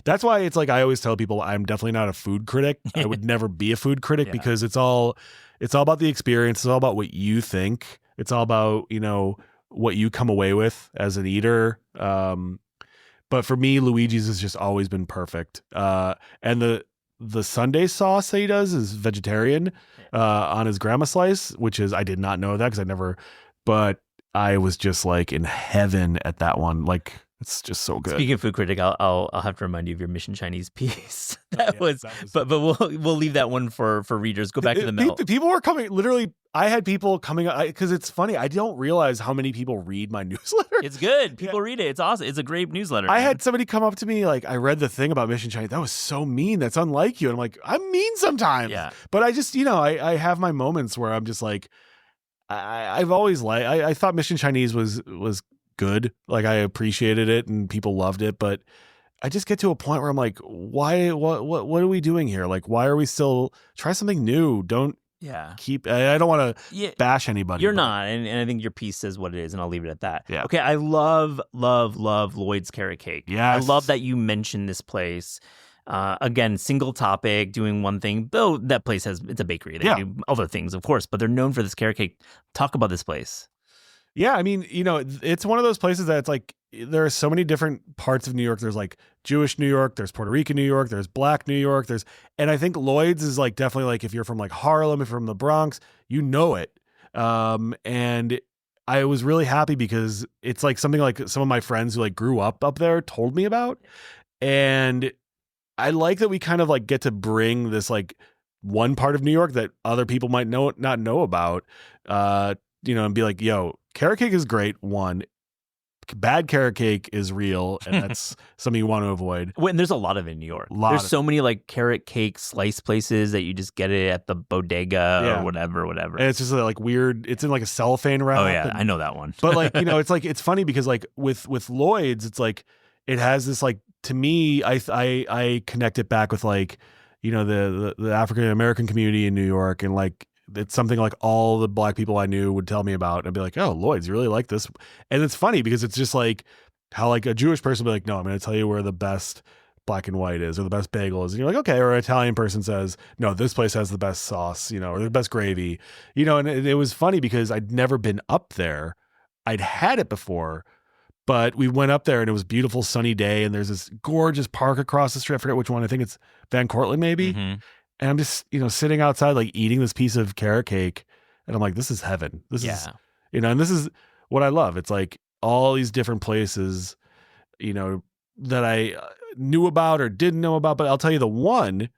that's why it's like I always tell people I'm definitely not a food critic. I would never be a food critic because it's all about the experience. It's all about what you think. It's all about, you know, what you come away with as an eater. But for me, Luigi's has just always been perfect. And the Sunday sauce that he does is vegetarian on his grandma slice, which is, I did not know that because I never, but I was just like in heaven at that one. Like, it's just so good. Speaking of food critic, I'll have to remind you of your Mission Chinese piece. That was, but we'll leave that one for readers. Go back to the melt. People were coming. Literally, I had people coming because it's funny. I don't realize how many people read my newsletter. It's good. People read it. It's awesome. It's a great newsletter. I had somebody come up to me like, I read the thing about Mission Chinese. That was so mean. That's unlike you. And I'm like, I'm mean sometimes. Yeah. But I just, I have my moments where I'm just like, I've always I thought Mission Chinese was good. Like, I appreciated it and people loved it, but I just get to a point where I'm like, why, what are we doing here? Like, why are we still try something new? Don't keep, I don't want to bash anybody. You're not. And I think your piece says what it is, and I'll leave it at that. Yeah. Okay. I love Lloyd's Carrot Cake. Yes. I love that you mentioned this place. Again, single topic, doing one thing. Though that place it's a bakery. They do other things, of course, but they're known for this carrot cake. Talk about this place. Yeah, I mean, it's one of those places that it's like there are so many different parts of New York. There's like Jewish New York, there's Puerto Rican New York, there's Black New York, and I think Lloyd's is like definitely like if you're from like Harlem, if you're from the Bronx, you know it. And I was really happy because it's like something like some of my friends who like grew up there told me about, and I like that we kind of like get to bring this like one part of New York that other people might not know about, and be like, yo, carrot cake is great. One, bad carrot cake is real, and that's something you want to avoid. And there's a lot of it in New York. There's so many like carrot cake slice places that you just get it at the bodega or whatever. And it's just like weird. It's in like a cellophane wrap. Oh yeah, I know that one. But like, it's like, it's funny because like with Lloyd's, it's like, it has this like, to me, I connect it back with like, the African American community in New York, and like, it's something like all the Black people I knew would tell me about, and I'd be like, oh, Lloyd's, you really like this? And it's funny because it's just like how like a Jewish person would be like, no, I'm going to tell you where the best black and white is, or the best bagel is. And you're like, okay. Or an Italian person says, no, this place has the best sauce, or the best gravy, and it was funny because I'd never been up there. I'd had it before, but we went up there and it was a beautiful sunny day, and there's this gorgeous park across the street. I forget which one. I think it's Van Cortlandt maybe. Mm-hmm. And I'm just, sitting outside, like eating this piece of carrot cake. And I'm like, this is heaven. This is, and this is what I love. It's like all these different places, that I knew about or didn't know about. But I'll tell you, the one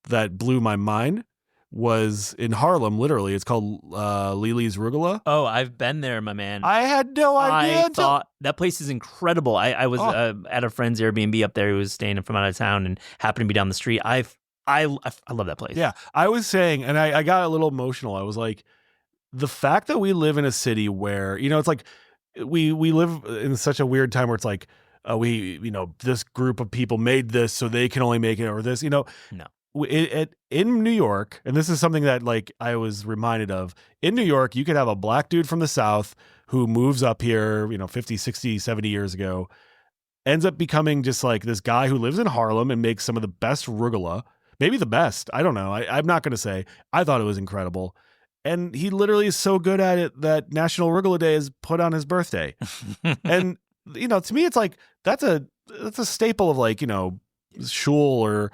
that blew my mind was in Harlem, literally. It's called Lily's Rugula. Oh, I've been there, my man. I had no idea. I thought that place is incredible. I was at a friend's Airbnb up there who was staying from out of town and happened to be down the street. I love that place. Yeah. I was saying, and I got a little emotional. I was like, the fact that we live in a city where, it's like we live in such a weird time where it's like, this group of people made this so they can only make it, or this, No. In New York, and this is something that like I was reminded of, in New York, you could have a Black dude from the South who moves up here, 50, 60, 70 years ago, ends up becoming just like this guy who lives in Harlem and makes some of the best rugula. Maybe the best. I don't know. I'm not going to say. I thought it was incredible. And he literally is so good at it that National Rugula Day is put on his birthday. And, to me, it's like, that's a staple of like, shul or,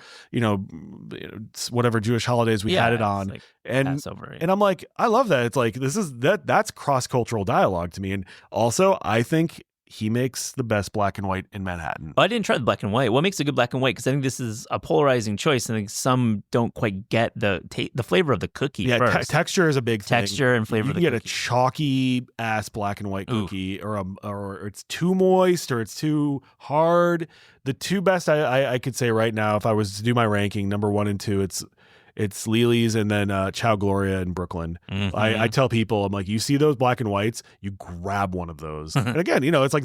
whatever Jewish holidays we had it on. Like and Passover, and I'm like, I love that. It's like, that's cross-cultural dialogue to me. And also, I think he makes the best black and white in Manhattan. I didn't try the black and white. What makes a good black and white? Because I think this is a polarizing choice. I think some don't quite get the flavor of the cookie first. Texture is a big thing. Texture and flavor of the cookie. You can get a chalky ass black and white cookie, or it's too moist, or it's too hard. The two best I could say right now, if I was to do my ranking, number 1 and 2, it's Lily's and then Chow Gloria in Brooklyn. Mm-hmm. I tell people, I'm like, you see those black and whites, you grab one of those. And again, it's like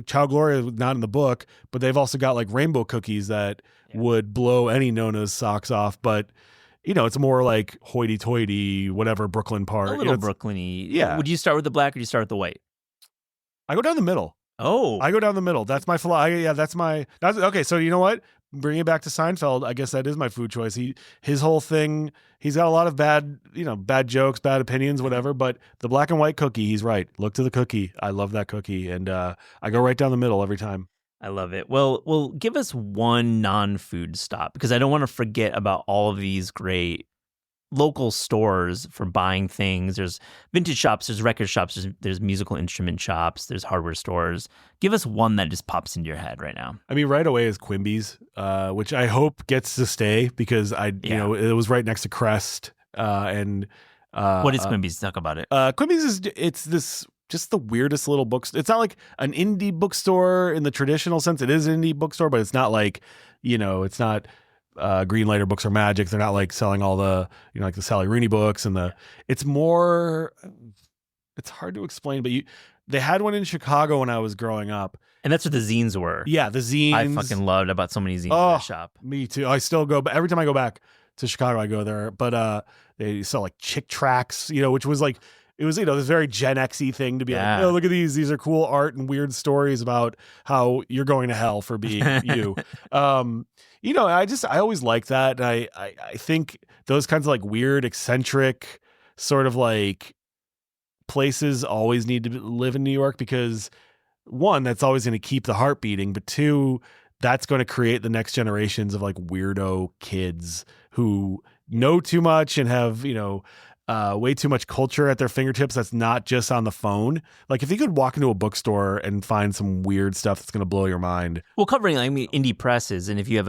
Chow Gloria is not in the book, but they've also got like rainbow cookies that would blow any Nona's socks off. But it's more like hoity-toity, whatever Brooklyn part. A little Brooklyn-y. Yeah. Would you start with the black or do you start with the white? I go down the middle. Oh. I go down the middle. That's my philosophy. Yeah, that's okay. So you know what? Bring it back to Seinfeld. I guess that is my food choice. His whole thing, he's got a lot of bad jokes, bad opinions, whatever. But the black and white cookie, he's right. Look to the cookie. I love that cookie. And I go right down the middle every time. I love it. Well, give us one non-food stop because I don't want to forget about all of these great local stores for buying things. There's vintage shops, there's record shops, there's musical instrument shops, there's hardware stores. Give us one that just pops into your head right now. I mean, right away is Quimby's, which I hope gets to stay because it was right next to Crest. What is Quimby's? Talk about it. Quimby's it's this just the weirdest little bookstore. It's not like an indie bookstore in the traditional sense. It is an indie bookstore, but it's not like, it's not Greenlight or Books or Magic. They're not like selling all the, like the Sally Rooney books it's more, it's hard to explain, but they had one in Chicago when I was growing up. And that's what the zines were. Yeah, the zines. I fucking loved about so many zines in that shop. Me too. I still go, but every time I go back to Chicago, I go there. But they sell like chick tracts, which was like, it was, this very Gen X-y thing to be like, oh, look at these. These are cool art and weird stories about how you're going to hell for being you. I always like that. And I think those kinds of like weird, eccentric sort of like places always need to live in New York because one, that's always going to keep the heart beating. But two, that's going to create the next generations of like weirdo kids who know too much and have, way too much culture at their fingertips that's not just on the phone. Like if you could walk into a bookstore and find some weird stuff that's going to blow your mind. Well, covering indie presses, and if you have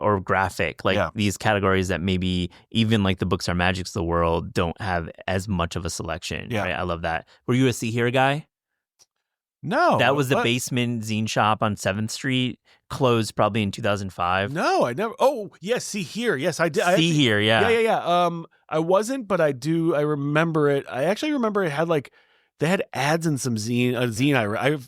or graphic, these categories that maybe even like the Books Are Magics of the world don't have as much of a selection. Yeah. Right? I love that. Were you a See Here guy? No. That was the basement zine shop on 7th Street, closed probably in 2005. No, I never. Oh, yes, See Here. Yes, I did. See Here, yeah. Yeah. I wasn't, but I do. I remember it. I actually remember it had like, they had ads in some zine.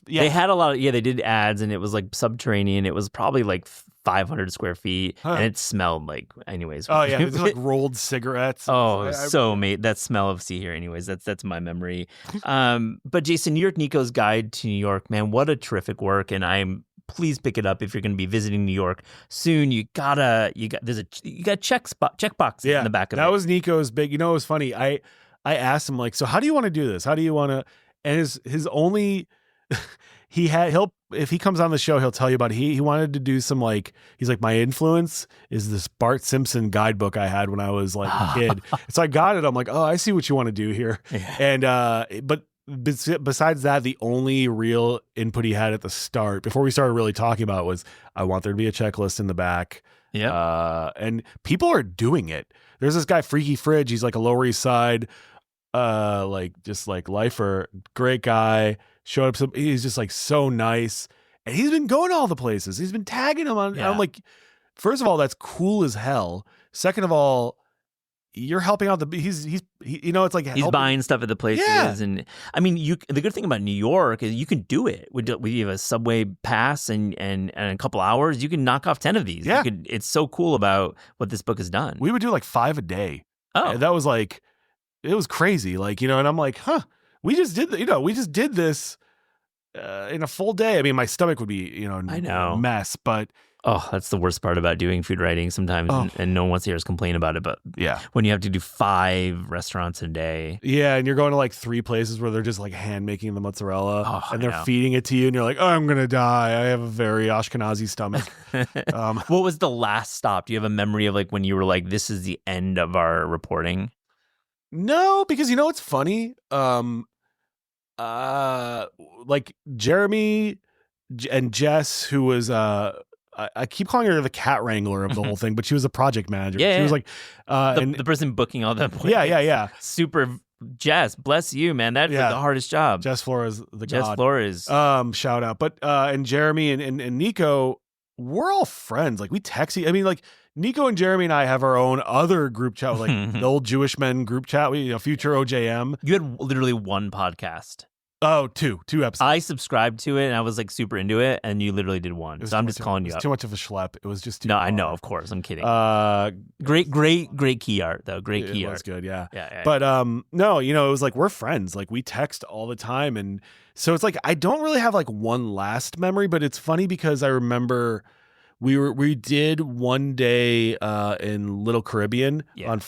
They had a lot of, they did ads and it was like subterranean. It was probably like 500 square feet and it smelled like, anyways. Oh, yeah. It's like rolled cigarettes. That smell of See Here, anyways. That's my memory. But Jason, New York Nico's Guide to New York, man, what a terrific work. And please pick it up if you're going to be visiting New York soon. You got checkboxes in the back of it. That was Nico's big. It was funny. I asked him like, so how do you want to do this? How do you want to? And his only if he comes on the show, he'll tell you about it. He wanted to do some he's like, my influence is this Bart Simpson guidebook I had when I was like a kid. So I got it. I'm like, oh, I see what you want to do here. Yeah. And but besides that, the only real input he had at the start before we started really talking about it was, I want there to be a checklist in the back. Yeah. And people are doing it. There's this guy, Freaky Fridge. He's like a Lower East Side, just like lifer, great guy. Showed up. He's just like so nice. And he's been going to all the places. He's been tagging them on. Yeah. I'm like, first of all, that's cool as hell. Second of all, you're helping out it's like he's buying stuff at the places. Yeah. And I mean, the good thing about New York is you can do it. We have a subway pass and in a couple hours, you can knock off 10 of these. Yeah. It's so cool about what this book has done. We would do like 5 a day. Oh, and that was like, it was crazy. And I'm like, we just did this in a full day. I mean, my stomach would be, I know, a mess, but that's the worst part about doing food writing sometimes, and no one wants to hear us complain about it. But yeah, when you have to do 5 restaurants a day, yeah, and you're going to like 3 places where they're just like hand making the mozzarella, and they're feeding it to you, and you're like, oh, I'm gonna die. I have a very Ashkenazi stomach. What was the last stop? Do you have a memory of like when you were like, this is the end of our reporting? No, because it's funny. Like Jeremy and Jess, who was I keep calling her the cat wrangler of the whole thing, but she was a project manager. Yeah, she was like the person booking all the appointments. Yeah. Super. Jess, bless you, man. That's like the hardest job. Jess Flores, Jess Flores. Shout out. But and Jeremy and Nico, we're all friends. Like we text. I mean, like Nico and Jeremy and I have our own other group chat, like the old Jewish men group chat. Future OJM. You had literally one podcast. Oh, two episodes. I subscribed to it and I was like super into it, and you literally did one. So I'm just calling you up. It was too much of a schlep. It was just too No, far. I know, of course. I'm kidding. Great key art though. Great key art. It was good, yeah. Yeah. But no, it was like we're friends. Like we text all the time, and so it's like I don't really have like one last memory, but it's funny because I remember we did one day in Little Caribbean on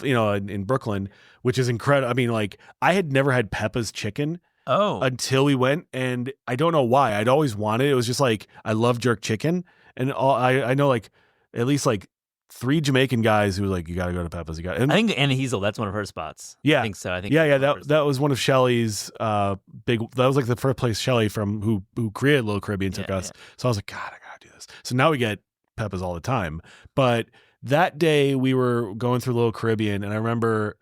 in Brooklyn, which is incredible. I mean, like I had never had Peppa's chicken. Oh, until we went, and I don't know why. I'd always wanted it. It was just like I love jerk chicken, and I know like at least like 3 Jamaican guys who were like, you got to go to Peppa's. I think Anna Hazel, that's one of her spots. Yeah, I think so. I think that was one of Shelley's big. That was like the first place Shelley who created Little Caribbean took us. Yeah. So I was like, God, I gotta do this. So now we get Peppa's all the time. But that day we were going through Little Caribbean, and I remember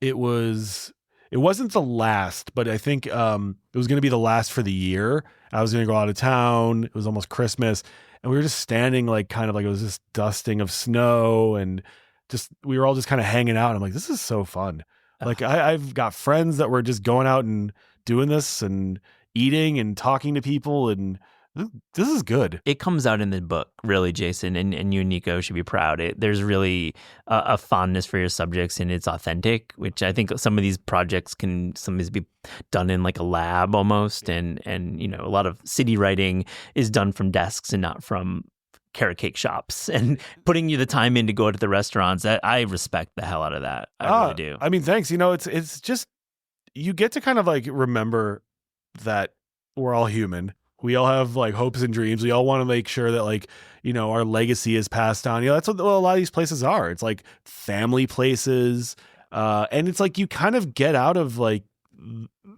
it wasn't the last, but I think it was going to be the last for the year. I was going to go out of town. It was almost Christmas. And we were just standing like kind of like it was this dusting of snow, and we were all just kind of hanging out. And I'm like, this is so fun. Like I've got friends that were just going out and doing this and eating and talking to people, and this is good. It comes out in the book, really, Jason, and you and Nico should be proud. There's really a fondness for your subjects, and it's authentic, which I think some of these projects can sometimes be done in like a lab almost, and a lot of city writing is done from desks and not from carrot cake shops, and putting you the time in to go to the restaurants. I respect the hell out of that. I really do. I mean, thanks. It's just you get to kind of like remember that we're all human. We all have like hopes and dreams. We all want to make sure that like, our legacy is passed on. That's what a lot of these places are. It's like family places. And it's like you kind of get out of like,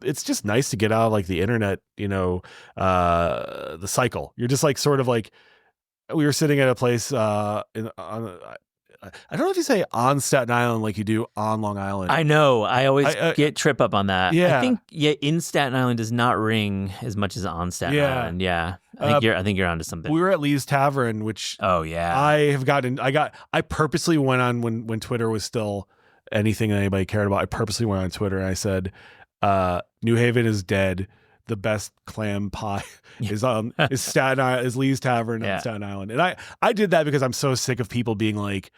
it's just nice to get out of like the internet, the cycle. You're just like sort of like, we were sitting at a place I don't know if you say on Staten Island like you do on Long Island. I know. I always get trip up on that. Yeah. I think in Staten Island does not ring as much as on Staten Island. Yeah. I think you're onto something. We were at Lee's Tavern, which I purposely went on when Twitter was still anything that anybody cared about. I purposely went on Twitter and I said, New Haven is dead. The best clam pie is Staten Island, is Lee's Tavern on Staten Island. And I did that because I'm so sick of people being like,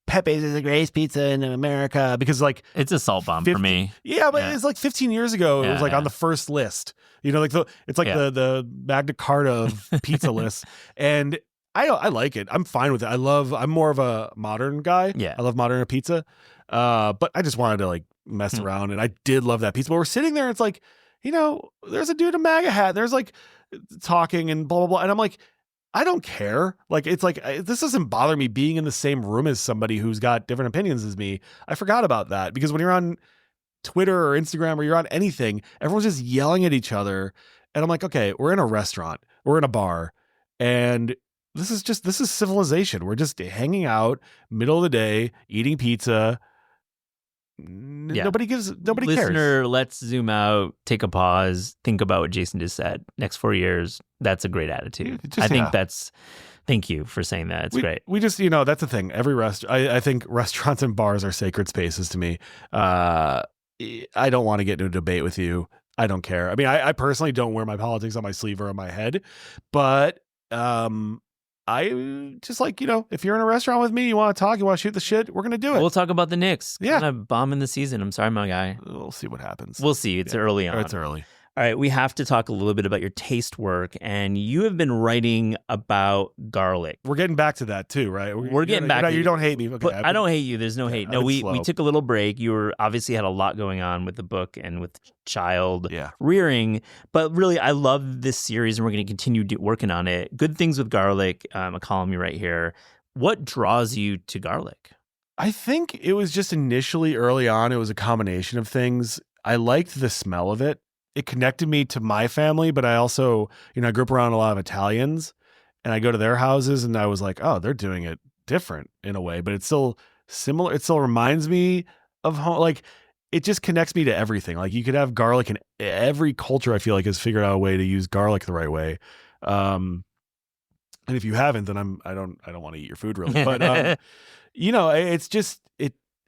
Pepe's is the greatest pizza in America, because like it's a salt bomb for me. Yeah, but it's like 15 years ago. It was like on the first list. Like it's like the Magna Carta of pizza lists. And I like it. I'm fine with it. I'm more of a modern guy. Yeah. I love modern pizza. But I just wanted to like mess around, and I did love that pizza. But we're sitting there, and it's like, there's a dude in a MAGA hat. There's like talking and blah, blah, blah. And I'm like, I don't care. Like, it's like, this doesn't bother me being in the same room as somebody who's got different opinions as me. I forgot about that, because when you're on Twitter or Instagram or you're on anything, everyone's just yelling at each other. And I'm like, okay, we're in a restaurant, we're in a bar, and this is civilization. We're just hanging out, middle of the day, eating pizza. Nobody cares. Listener, let's zoom out, take a pause, think about what Jason just said. Next 4 years, that's a great attitude. Thank you for saying that. It's great. We just, that's the thing. Every I think restaurants and bars are sacred spaces to me. I don't want to get into a debate with you. I don't care. I mean, I personally don't wear my politics on my sleeve or on my head, but I just like, if you're in a restaurant with me, you want to talk, you want to shoot the shit, we're going to do it. We'll talk about the Knicks. Yeah. Kind of bombing the season. I'm sorry, my guy. We'll see what happens. We'll see. It's early on. It's early. All right. We have to talk a little bit about your taste work, and you have been writing about garlic. We're getting back to that too, right? We're getting back. You don't hate me. Okay, I don't hate you. There's no hate. No, we took a little break. You were obviously had a lot going on with the book and with child rearing, but really I love this series, and we're going to continue working on it. Good Things with Garlic, a column you write here. What draws you to garlic? I think it was just initially early on, it was a combination of things. I liked the smell of it. It connected me to my family, but I also, I grew up around a lot of Italians, and I go to their houses and I was like, oh, they're doing it different in a way, but it's still similar. It still reminds me of home. Like, it just connects me to everything. Like, you could have garlic, and every culture I feel like has figured out a way to use garlic the right way. And if you haven't, then I don't want to eat your food really, but it's just,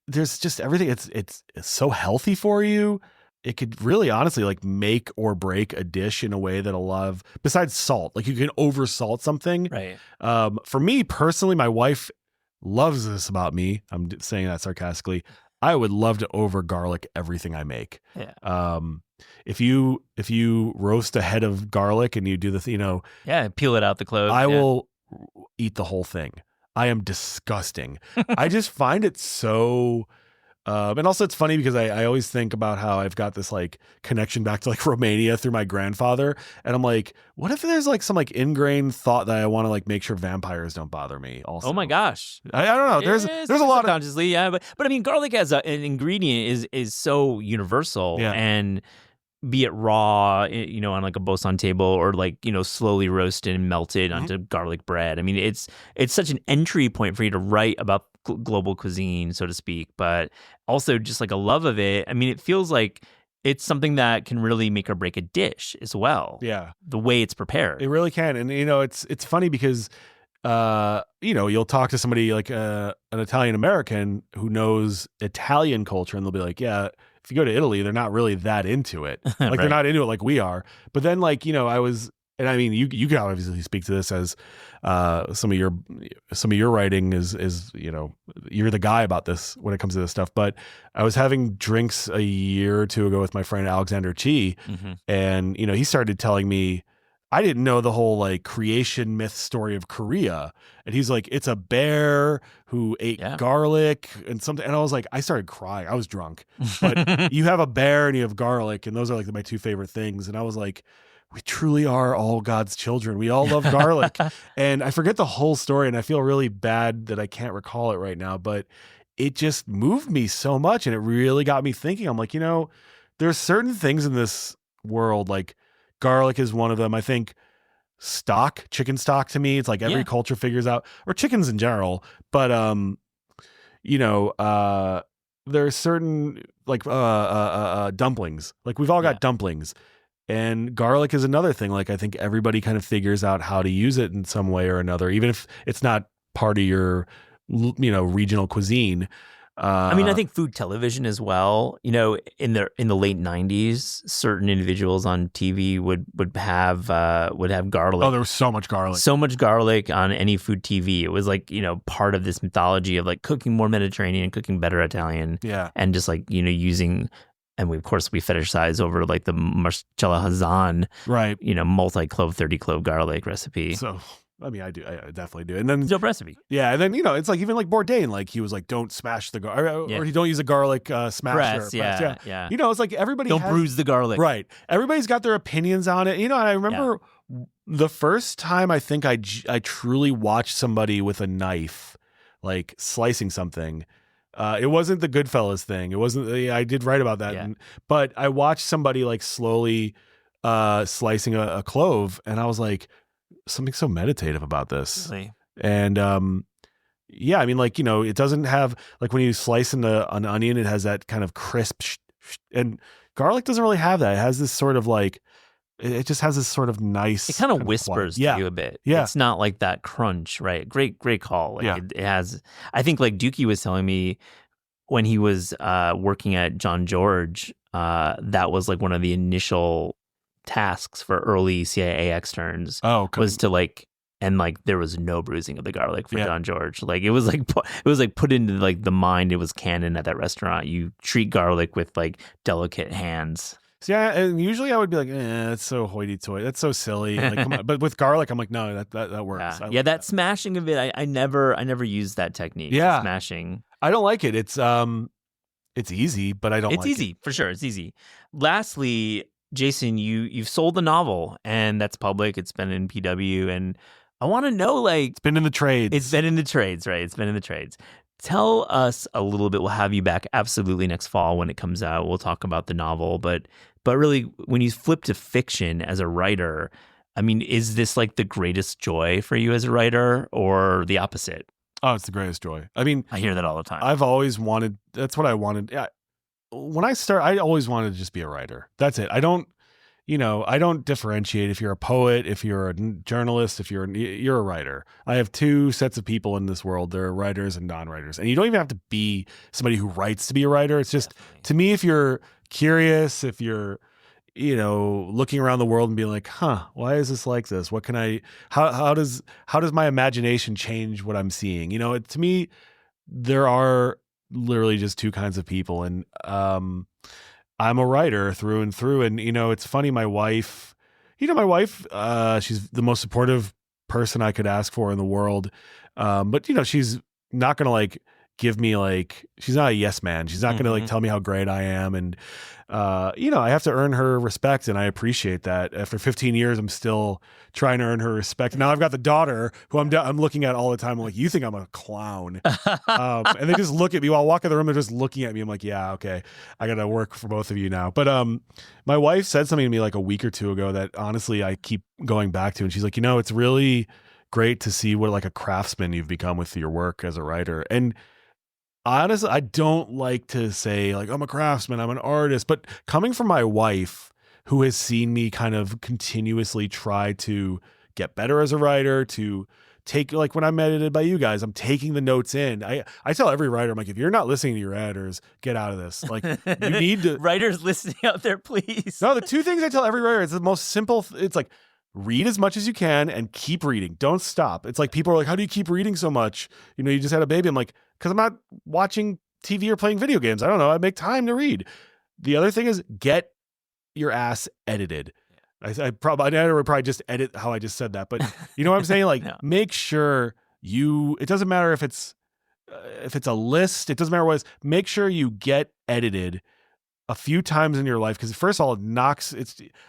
there's just everything. It's so healthy for you. It could really honestly like make or break a dish in a way that a lot of, besides salt, like you can over salt something. Right. For me personally, my wife loves this about me. I'm saying that sarcastically. I would love to over garlic everything I make. Yeah. If you roast a head of garlic and you do the, peel it out the cloves. I will eat the whole thing. I am disgusting. I just find it so And also it's funny because I always think about how I've got this like connection back to like Romania through my grandfather. And I'm like, what if there's like some like ingrained thought that I want to like make sure vampires don't bother me also? Oh my gosh. I don't know. There's a lot of subconsciously, yeah, but I mean, garlic as an ingredient is so universal, Yeah. and be it raw, on like a boson table, or like slowly roasted and melted onto garlic bread. I mean, it's such an entry point for you to write about global cuisine, so to speak, but also just like a love of it. I mean, it feels like it's something that can really make or break a dish as well. Yeah, the way it's prepared. it really can. And it's funny because you'll talk to somebody like an Italian American who knows Italian culture, and they'll be like, yeah, if you go to Italy, they're not really that into it. Like Right. They're not into it like we are. But then like, and I mean, you can obviously speak to this as some of your writing is you're the guy about this when it comes to this stuff. But I was having drinks a year or two ago with my friend Alexander Chi, and he started telling me, I didn't know the whole like creation myth story of Korea. And he's like, it's a bear who ate garlic and something. And I was like, I started crying. I was drunk. But you have a bear and you have garlic, and those are like my two favorite things. And I was like, we truly are all God's children. We all love garlic. And I forget the whole story, and I feel really bad that I can't recall it right now, but it just moved me so much. And it really got me thinking. I'm like, there's certain things in this world, like garlic is one of them. I think chicken stock to me, it's like every culture figures out, or chickens in general. But, there's certain like dumplings. Like we've all got dumplings. And garlic is another thing. Like I think everybody kind of figures out how to use it in some way or another, even if it's not part of your, regional cuisine. I mean, I think food television as well. In the late '90s, certain individuals on TV would have garlic. Oh, there was so much garlic on any food TV. It was like part of this mythology of like cooking more Mediterranean, cooking better Italian, and just like using. And we fetishize over like the Marcella Hazan, right? Multi-clove, 30-clove garlic recipe. So, I mean, I definitely do. And then dope recipe. Yeah, and then it's like even like Bourdain, like he was like, don't smash the garlic, or he don't use a garlic smasher. Press, yeah. It's like everybody don't bruise the garlic. Right. Everybody's got their opinions on it. And I remember the first time I think I truly watched somebody with a knife, like slicing something. It wasn't the Goodfellas thing. It wasn't. I did write about that, but I watched somebody like slowly slicing a clove, and I was like, something so meditative about this. Really? And I mean, like it doesn't have like when you slice an onion, it has that kind of crisp, and garlic doesn't really have that. It has this sort of like. It just has this sort of nice. It kind of whispers to you a bit. Yeah, it's not like that crunch, right? Great call. Like it has. I think like Dookie was telling me when he was working at John George, that was like one of the initial tasks for early CIA externs. Oh, okay. Was to like. And like there was no bruising of the garlic for John George. Like it was like put into like the mind. It was canon at that restaurant. You treat garlic with like delicate hands. See, and usually I would be like, that's so hoity-toity. That's so silly. Like, come on. But with garlic, I'm like, no, that works. Yeah, that smashing of it, I never used that technique. Yeah, smashing. I don't like it. It's easy, but I don't. It's easy for sure. It's easy. Lastly, Jason, you've sold the novel, and that's public. It's been in PW, and I want to know, like, it's been in the trades. It's been in the trades, right? It's been in the trades. Tell us a little bit. We'll have you back absolutely next fall when it comes out. We'll talk about the novel, but really, when you flip to fiction as a writer, I mean, is this like the greatest joy for you as a writer, or the opposite? Oh, it's the greatest joy. I mean, I hear that all the time. I've always wanted. That's what I wanted. Yeah, when I I always wanted to just be a writer. That's it. I don't differentiate if you're a poet, if you're a journalist, if you're a writer. I have two sets of people in this world. There are writers and non-writers. And you don't even have to be somebody who writes to be a writer. It's just, to me, if you're curious, if you're, looking around the world and being like, why is this like this? What can how does my imagination change what I'm seeing? To me, there are literally just two kinds of people. And, I'm a writer through and through. And, it's funny. My wife, she's the most supportive person I could ask for in the world. But, she's not going to like give me like, she's not a yes man. She's not going to like tell me how great I am. And, I have to earn her respect, and I appreciate that. After 15 years, I'm still trying to earn her respect. Now I've got the daughter who I'm looking at all the time. I'm like, you think I'm a clown? And they just look at me while I walk in the room. They're just looking at me. I'm like, yeah, okay. I got to work for both of you now. But my wife said something to me like a week or two ago that honestly I keep going back to. And she's like, it's really great to see what like a craftsman you've become with your work as a writer. And honestly, I don't like to say like I'm a craftsman, I'm an artist, but coming from my wife, who has seen me kind of continuously try to get better as a writer, to take, like when I'm edited by you guys, I'm taking the notes in. I tell every writer, I'm like, if you're not listening to your editors, get out of this. Like you need to. Writers listening out there, please. No, the two things I tell every writer, it's the most simple. It's like, read as much as you can and keep reading. Don't stop. It's like people are like, how do you keep reading so much? You just had a baby. I'm like, because I'm not watching TV or playing video games. I don't know. I make time to read. The other thing is get your ass edited. I would probably just edit how I just said that. But you know what I'm saying? Like No. Make sure it doesn't matter if it's a list. It doesn't matter what it is. Make sure you get edited a few times in your life. Because first of all,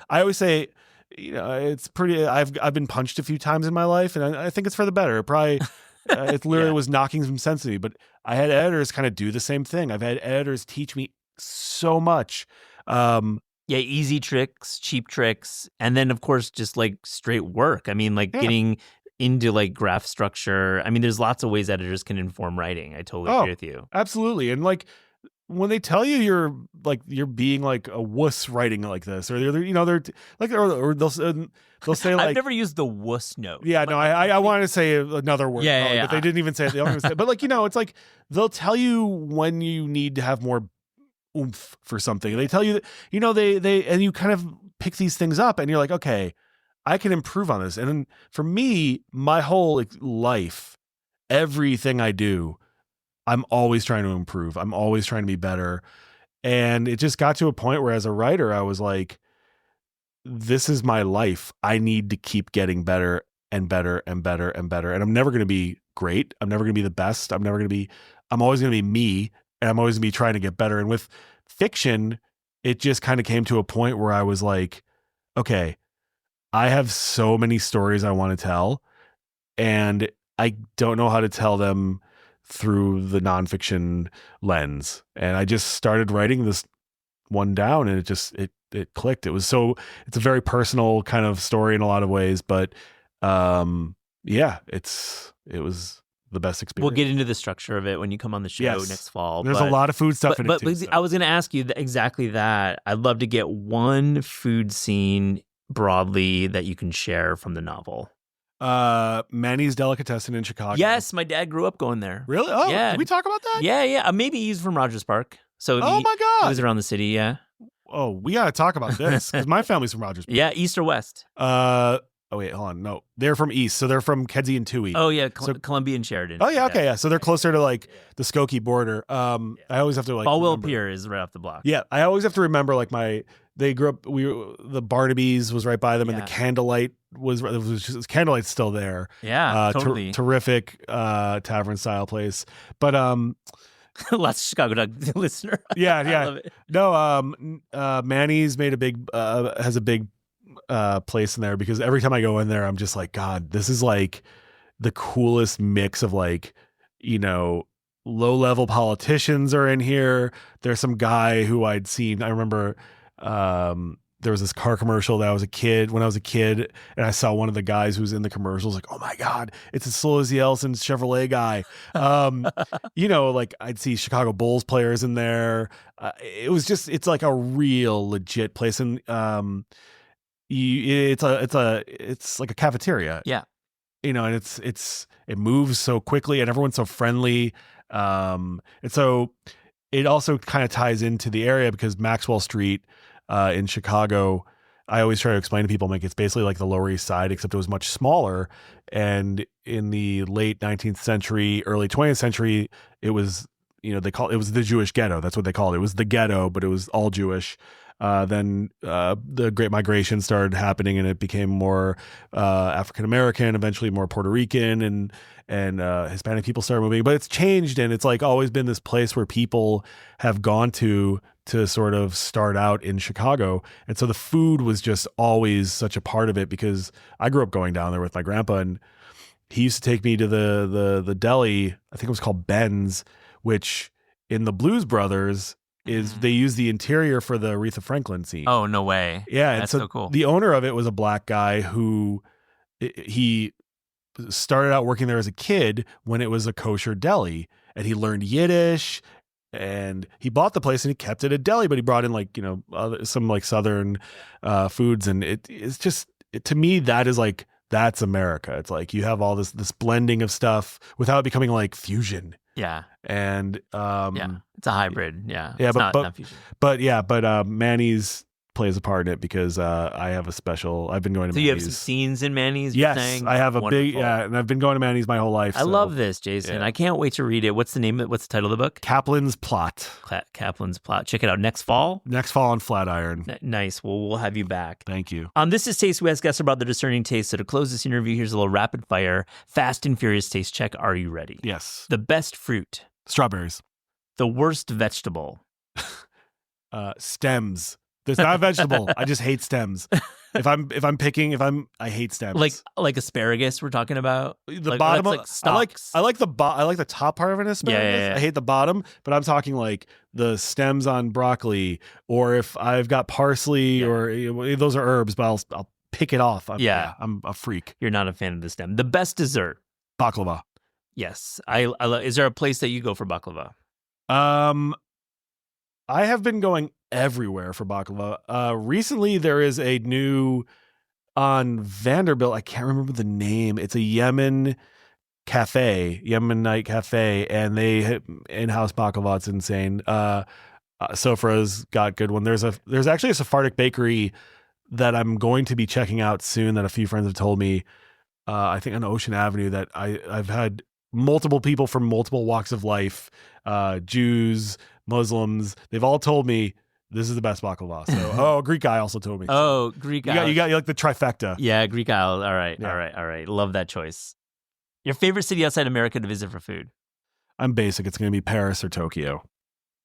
I always say, it's pretty, I've been punched a few times in my life, and I think it's for the better. It probably, it literally was knocking some sense to me, but I had editors kind of do the same thing. I've had editors teach me so much. Easy tricks, cheap tricks. And then of course, just like straight work. I mean, like getting into like graph structure. I mean, there's lots of ways editors can inform writing. I totally agree with you. Absolutely. And like, when they tell you you're being like a wuss writing like this, or they're like, or they'll say like, I've never used the wuss note. Yeah, no, I wanted to say another word, but they didn't even say it. They don't even say it. But like, it's like they'll tell you when you need to have more oomph for something. They tell you that, they and you kind of pick these things up, and you're like, okay, I can improve on this. And then for me, my whole life, everything I do, I'm always trying to improve. I'm always trying to be better. And it just got to a point where as a writer, I was like, this is my life. I need to keep getting better and better and better and better. And I'm never going to be great. I'm never going to be the best. I'm always going to be me. And I'm always going to be trying to get better. And with fiction, it just kind of came to a point where I was like, okay, I have so many stories I want to tell, and I don't know how to tell them through the nonfiction lens. And I just started writing this one down, and it clicked. It's a very personal kind of story in a lot of ways, but it was the best experience. We'll get into the structure of it when you come on the show next fall. There's a lot of food stuff in it too. I was going to ask you exactly that. I'd love to get one food scene broadly that you can share from the novel. Manny's Delicatessen in Chicago. Yes, my dad grew up going there. Really? Oh, yeah. Did we talk about that? Yeah. Maybe he's from Rogers Park. So my God. He was around the city, yeah. Oh, we got to talk about this because my family's from Rogers Park. Yeah, east or west? Oh, wait, hold on. No, they're from east. So they're from Kedzie and Toohey. Oh, yeah, Columbia and Sheridan. Oh, yeah, okay, yeah. So they're closer to like the Skokie border. I always have to like Falwell Pier is right off the block. Yeah, I always have to remember like they grew up, the Barnaby's was right by them, and the Candlelight Candlelight's still there. Yeah, totally. Terrific tavern style place. But Lots of Chicago Dog listener. Yeah. I love it. No, Manny's made has a big place in there, because every time I go in there, I'm just like, God, this is like the coolest mix of like, low level politicians are in here. There's some guy who I'd seen. I remember there was this car commercial when I was a kid, and I saw one of the guys who was in the commercials, like, oh my God, it's a Solzy Elson Chevrolet guy. Like I'd see Chicago Bulls players in there. It's like a real legit place. And it's like a cafeteria. Yeah. And it moves so quickly, and everyone's so friendly. And so it also kind of ties into the area, because Maxwell Street in Chicago, I always try to explain to people, like, it's basically like the Lower East Side, except it was much smaller. And in the late 19th century, early 20th century, it was, it was the Jewish ghetto. That's what they called it. It was the ghetto, but it was all Jewish. Then the Great Migration started happening, and it became more African American, eventually more Puerto Rican, and Hispanic people started moving. But it's changed, and it's like always been this place where people have gone to sort of start out in Chicago. And so the food was just always such a part of it, because I grew up going down there with my grandpa, and he used to take me to the deli. I think it was called Ben's, which in the Blues Brothers is they use the interior for the Aretha Franklin scene. Oh, no way. Yeah. That's and so cool. The owner of it was a black guy who he started out working there as a kid when it was a kosher deli, and he learned Yiddish. And he bought the place and he kept it a deli, but he brought in like, some like Southern foods. And it's just, to me, that's America. It's like you have all this blending of stuff without it becoming like fusion. Yeah. And it's a hybrid. Yeah. Yeah, It's but not fusion. but Manny's plays a part in it, because I have a special. I've been going to. So Manny's. you have some scenes in Manny's? Yes, I have a big. Wonderful. And I've been going to Manny's my whole life. I love this, Jason. Yeah. I can't wait to read it. What's the title of the book? Kaplan's Plot. Kaplan's Plot. Check it out next fall. Next fall on Flatiron. Nice. Well, we'll have you back. Thank you. This is Taste. We ask guests about their discerning taste. So to close this interview, here's a little rapid fire, fast and furious taste check. Are you ready? Yes. The best fruit. Strawberries. The worst vegetable. Stems. There's not a vegetable. I just hate stems. If I'm picking, I hate stems. Like asparagus. We're talking about the bottom. Like stalks. I like the top part of an asparagus. Yeah. I hate the bottom, but I'm talking like the stems on broccoli, or if I've got parsley, or those are herbs, but I'll pick it off. I'm a freak. You're not a fan of the stem. The best dessert. Baklava. Yes, I love. Is there a place that you go for baklava? I have been going everywhere for baklava. Recently there is a new on Vanderbilt. I can't remember the name. It's a Yemenite cafe, and they hit in-house baklava. It's insane. Sofra's got good one. There's actually a Sephardic bakery that I'm going to be checking out soon that a few friends have told me. I think on Ocean Avenue, that I've had multiple people from multiple walks of life, Jews, Muslims. They've all told me this is the best baklava. So, Greek guy also told me. Oh, Greek guy. You like the trifecta. Yeah, Greek Isle. All right, Yeah. all right. Love that choice. Your favorite city outside America to visit for food? I'm basic. It's going to be Paris or Tokyo.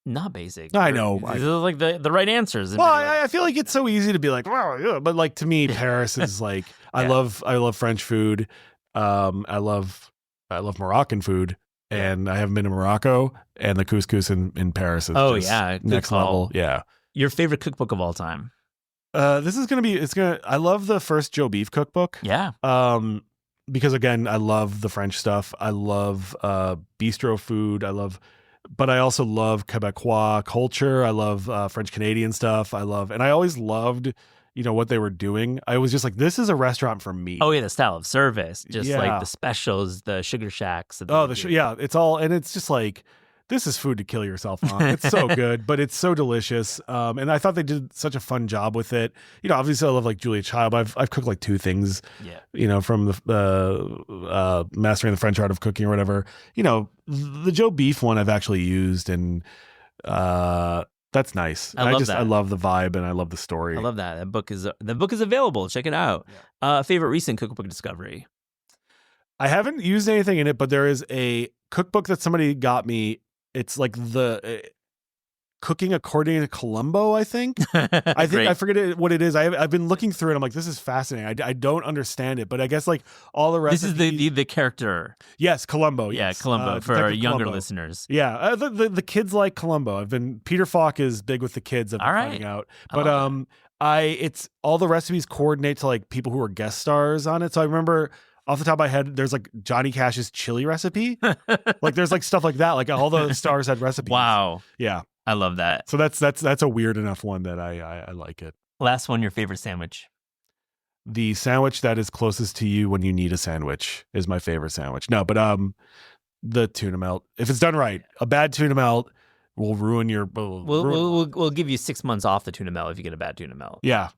Not basic. I know. These are like the right answers. Well, I feel like it's so easy to be like, well, yeah. But like to me, Paris is like, I love French food. I love Moroccan food. And I haven't been to Morocco, and the couscous in Paris is good next call. level. Yeah. Your favorite cookbook of all time? This is going to be, I love the first Joe Beef cookbook. Yeah. Because again, I love the French stuff. I love bistro food. But I also love Quebecois culture. I love French Canadian stuff. And I always loved, what they were doing. I was just like, this is a restaurant for me. Oh yeah, the style of service, just like the specials, the sugar shacks. It's all, and it's just like, this is food to kill yourself on. It's so good, but it's so delicious. And I thought they did such a fun job with it. Obviously I love like Julia Child. I've cooked like 2 things, from the Mastering the French Art of Cooking or whatever. The Joe Beef one I've actually used, and that's nice. I love the vibe, and I love the story. I love that. The book is available. Check it out. Favorite recent cookbook discovery? I haven't used anything in it, but there is a cookbook that somebody got me. It's like the Cooking According to Columbo, I think. I forget what it is. I've been looking through it. I'm like, this is fascinating. I don't understand it, but I guess like all the rest. This is the character. Yes, Columbo. Yeah, yes. Columbo for our younger Columbo. listeners. Yeah, the kids like Columbo. Peter Falk is big with the kids. I've been finding out, but it's all the recipes coordinate to like people who are guest stars on it. So I remember. Off the top of my head, there's like Johnny Cash's chili recipe. Like there's like stuff like that. Like all the stars had recipes. Wow. Yeah. I love that. So that's a weird enough one that I like it. Last one, your favorite sandwich? The sandwich that is closest to you when you need a sandwich is my favorite sandwich. No, but the tuna melt. If it's done right, a bad tuna melt will ruin your. We'll give you 6 months off the tuna melt if you get a bad tuna melt. Yeah,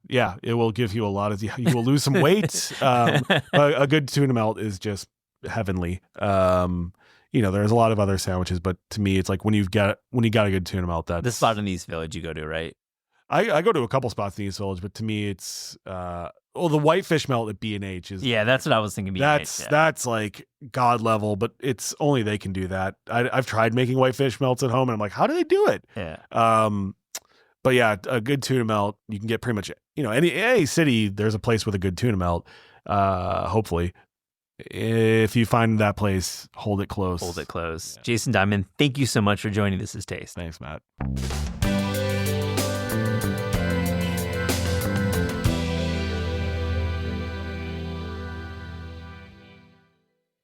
it will give you a lot of. You will lose some weight. A good tuna melt is just heavenly. There's a lot of other sandwiches, but to me, it's like when you got a good tuna melt. That's the spot in East Village you go to, right? I go to a couple spots in East Village, but to me, it's the whitefish melt at B&H is Yeah, that's what I was thinking. that's like god level, but it's only they can do that. I've tried making whitefish melts at home, and I'm like, how do they do it? Yeah. But yeah, a good tuna melt, you can get pretty much, any city, there's a place with a good tuna melt. Hopefully, if you find that place, hold it close. Hold it close. Yeah. Jason Diamond, thank you so much for joining This Is Taste. Thanks, Matt.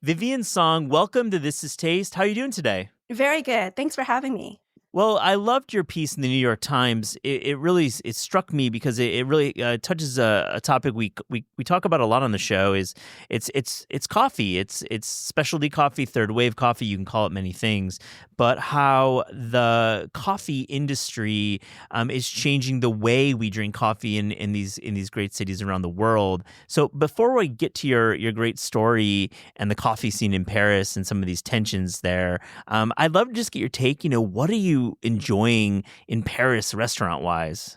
Vivian Song, welcome to This Is Taste. How are you doing today? Very good. Thanks for having me. Well, I loved your piece in the New York Times. It really struck me because it really touches a topic we talk about a lot on the show. It's coffee. It's specialty coffee, third wave coffee. You can call it many things, but how the coffee industry is changing the way we drink coffee in these great cities around the world. So before we get to your great story and the coffee scene in Paris and some of these tensions there, I'd love to just get your take. What are you enjoying in Paris restaurant-wise?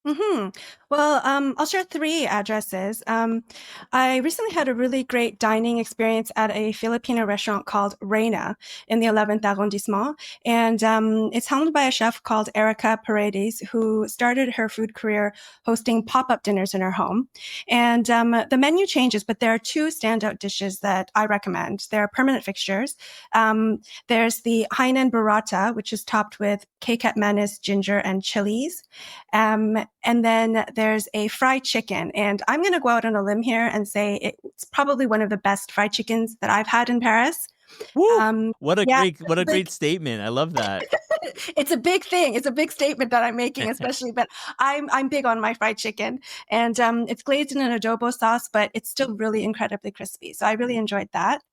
Well, I'll share 3 addresses. I recently had a really great dining experience at a Filipino restaurant called Reina in the 11th arrondissement. And it's helmed by a chef called Erica Paredes, who started her food career hosting pop-up dinners in her home. And the menu changes, but there are 2 standout dishes that I recommend. They're permanent fixtures. There's the Hainan burrata, which is topped with K-cut mayonnaise, ginger, and chilies. And then there's a fried chicken. And I'm going to go out on a limb here and say it's probably one of the best fried chickens that I've had in Paris. Woo! What a great statement. I love that. It's a big thing. It's a big statement that I'm making, especially, but I'm big on my fried chicken, and it's glazed in an adobo sauce, but it's still really incredibly crispy. So I really enjoyed that.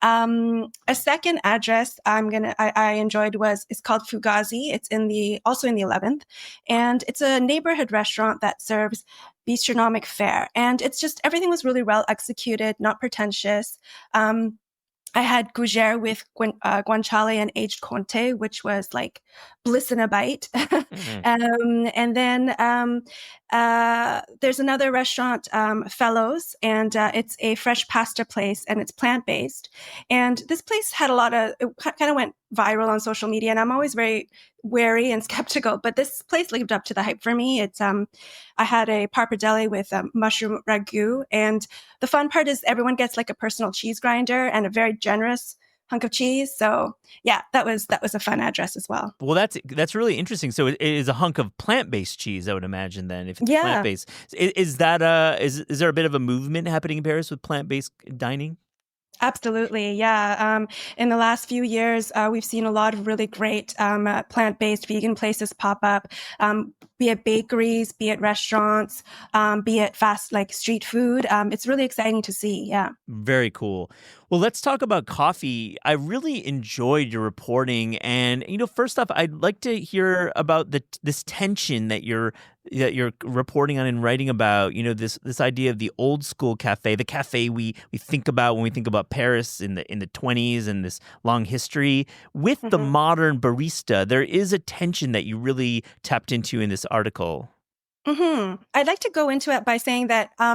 A second address I enjoyed it's called Fugazi. It's also in the 11th, and it's a neighborhood restaurant that serves bistronomic fare, and it's just everything was really well executed, not pretentious. I had gougere with guanciale and aged conte, which was like bliss in a bite. And then there's another restaurant, Fellows, and it's a fresh pasta place, and it's plant-based. And this place had it kind of went viral on social media, and I'm always very wary and skeptical, but this place lived up to the hype for me. I had a pappardelle with mushroom ragu, and the fun part is everyone gets like a personal cheese grinder and a very generous hunk of cheese. So yeah, that was a fun address as well. Well, that's really interesting. So it is a hunk of plant-based cheese, I would imagine. Then, if it's plant-based, is there a bit of a movement happening in Paris with plant-based dining? Absolutely. Yeah. In the last few years, we've seen a lot of really great plant-based vegan places pop up, be it bakeries, be it restaurants, be it fast, like street food. It's really exciting to see. Yeah. Very cool. Well, let's talk about coffee. I really enjoyed your reporting. And, first off, I'd like to hear about this tension that you're reporting on and writing about, this idea of the old school cafe, the cafe we think about when we think about Paris in the 20s and this long history with the modern barista. There is a tension that you really tapped into in this article. I'd like to go into it by saying that I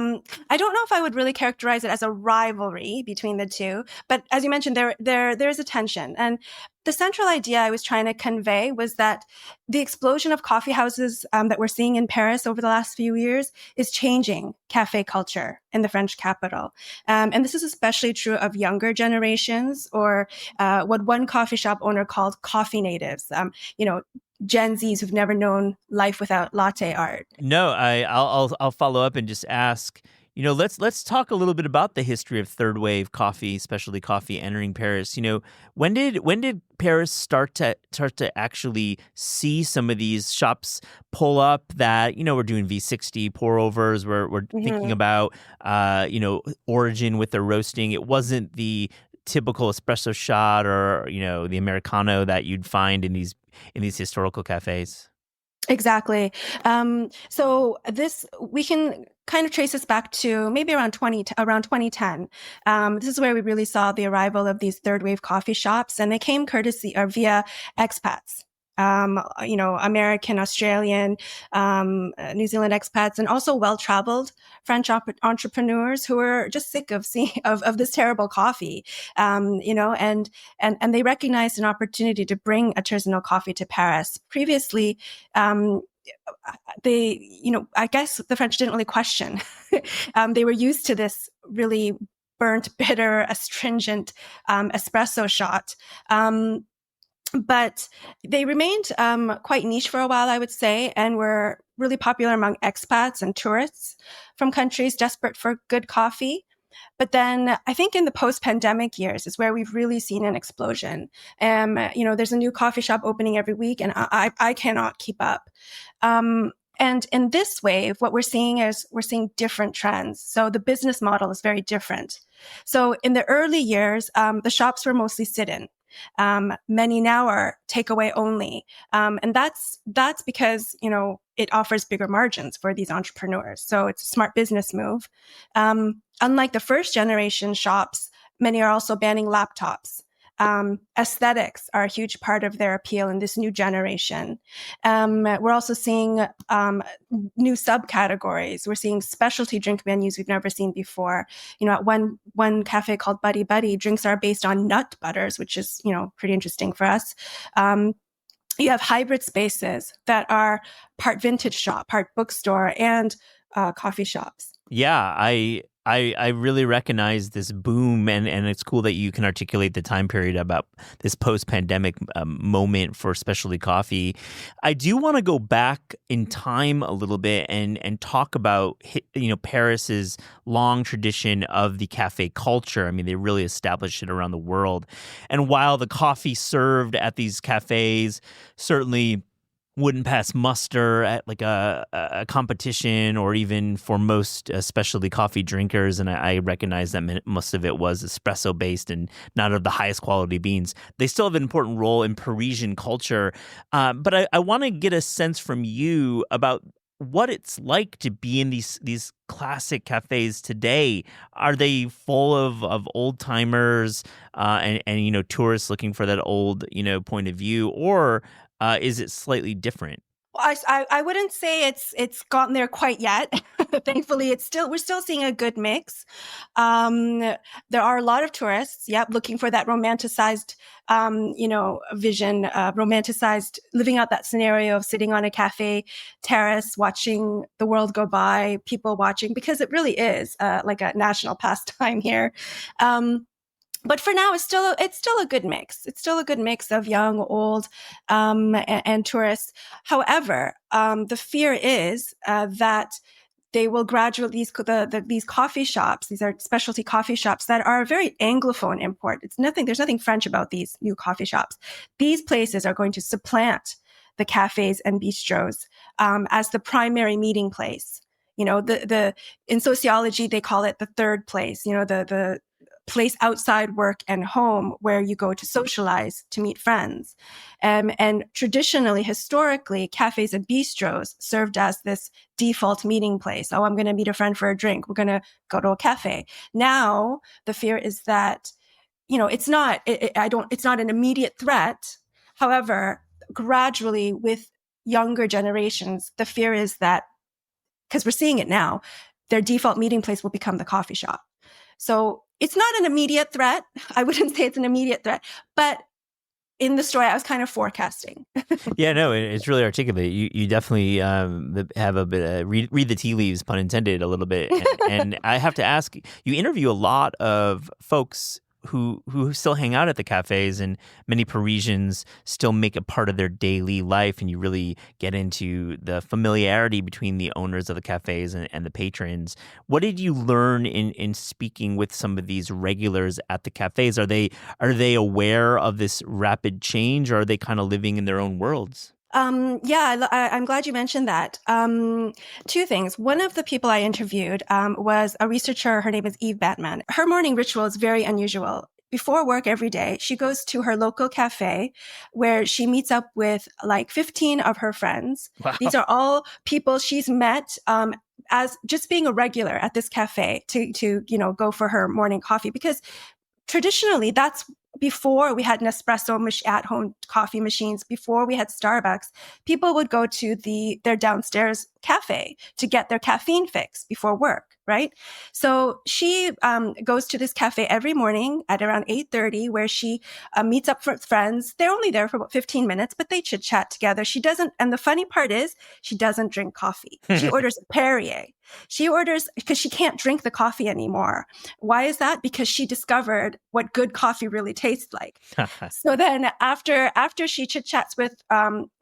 don't know if I would really characterize it as a rivalry between the two, but as you mentioned, there is a tension. And the central idea I was trying to convey was that the explosion of coffee houses that we're seeing in Paris over the last few years is changing cafe culture in the French capital. And this is especially true of younger generations, or what one coffee shop owner called coffee natives. Gen Zs who've never known life without latte art. No, I'll follow up and just ask. Let's talk a little bit about the history of third wave coffee, specialty coffee entering Paris. When did Paris start to actually see some of these shops pull up that we're doing V60 pour overs, we're thinking about origin with their roasting. It wasn't the typical espresso shot or the Americano that you'd find in these historical cafes. Exactly. So we can kind of trace this back to maybe around 2010. This is where we really saw the arrival of these third wave coffee shops, and they came courtesy or via expats. American, Australian, New Zealand expats, and also well-traveled French entrepreneurs who were just sick of seeing of this terrible coffee, and they recognized an opportunity to bring artisanal coffee to Paris. Previously, I guess the French didn't really question. They were used to this really burnt, bitter, astringent espresso shot. But they remained quite niche for a while, I would say, and were really popular among expats and tourists from countries desperate for good coffee. But then I think in the post-pandemic years is where we've really seen an explosion. There's a new coffee shop opening every week, and I cannot keep up. And in this wave, what we're seeing different trends. So the business model is very different. So in the early years, the shops were mostly sit-in. Many now are takeaway only. And that's because, it offers bigger margins for these entrepreneurs. So it's a smart business move. Unlike the first generation shops, many are also banning laptops. Aesthetics are a huge part of their appeal in this new generation. We're also seeing new subcategories. We're seeing specialty drink menus we've never seen before. At one cafe called Buddy Buddy, drinks are based on nut butters, which is, pretty interesting for us. You have hybrid spaces that are part vintage shop, part bookstore, and coffee shops. Yeah, I really recognize this boom, and it's cool that you can articulate the time period about this post-pandemic moment for specialty coffee. I do want to go back in time a little bit and talk about Paris's long tradition of the cafe culture. I mean, they really established it around the world. And while the coffee served at these cafes certainly wouldn't pass muster at like a competition, or even for most specialty coffee drinkers, and I recognize that most of it was espresso based and not of the highest quality beans, they still have an important role in Parisian culture. But I want to get a sense from you about what it's like to be in these classic cafes today. Are they full of old timers and tourists looking for that old point of view, or is it slightly different? Well, I wouldn't say it's gotten there quite yet. Thankfully, we're still seeing a good mix. There are a lot of tourists, looking for that romanticized, vision, romanticized, living out that scenario of sitting on a cafe terrace, watching the world go by, people watching, because it really is like a national pastime here. But for now, it's still a good mix. It's still a good mix of young, old, and tourists. However, the fear is that they will gradually these coffee shops. These are specialty coffee shops that are a very Anglophone import. There's nothing French about these new coffee shops. These places are going to supplant the cafes and bistros as the primary meeting place. In sociology they call it the third place. The place outside work and home where you go to socialize, to meet friends. And traditionally, historically, cafes and bistros served as this default meeting place. Oh, I'm going to meet a friend for a drink. We're going to go to a cafe. Now, the fear is that, it's not an immediate threat. However, gradually with younger generations, the fear is that, because we're seeing it now, their default meeting place will become the coffee shop. So it's not an immediate threat. I wouldn't say it's an immediate threat, but in the story, I was kind of forecasting. Yeah, no, it's really articulate. You definitely have a bit read the tea leaves, pun intended, a little bit. And I have to ask, you interview a lot of folks who still hang out at the cafes, and many Parisians still make it part of their daily life, and you really get into the familiarity between the owners of the cafes and the patrons. What did you learn in speaking with some of these regulars at the cafes? Are they aware of this rapid change, or are they kind of living in their own worlds? I'm glad you mentioned that. Two things. One of the people I interviewed was a researcher. Her name is Eve Batman. Her morning ritual is very unusual. Before work every day, she goes to her local cafe where she meets up with like 15 of her friends. Wow. These are all people she's met as just being a regular at this cafe to go for her morning coffee, because traditionally that's before we had Nespresso at-home coffee machines, before we had Starbucks, people would go to their downstairs cafe to get their caffeine fix before work, right? So she goes to this cafe every morning at around 8:30, where she meets up with friends. They're only there for about 15 minutes, but they chit-chat together. She doesn't, and the funny part is, she doesn't drink coffee. She orders Perrier. She orders because she can't drink the coffee anymore. Why is that? Because she discovered what good coffee really tastes like. So then after she chit-chats with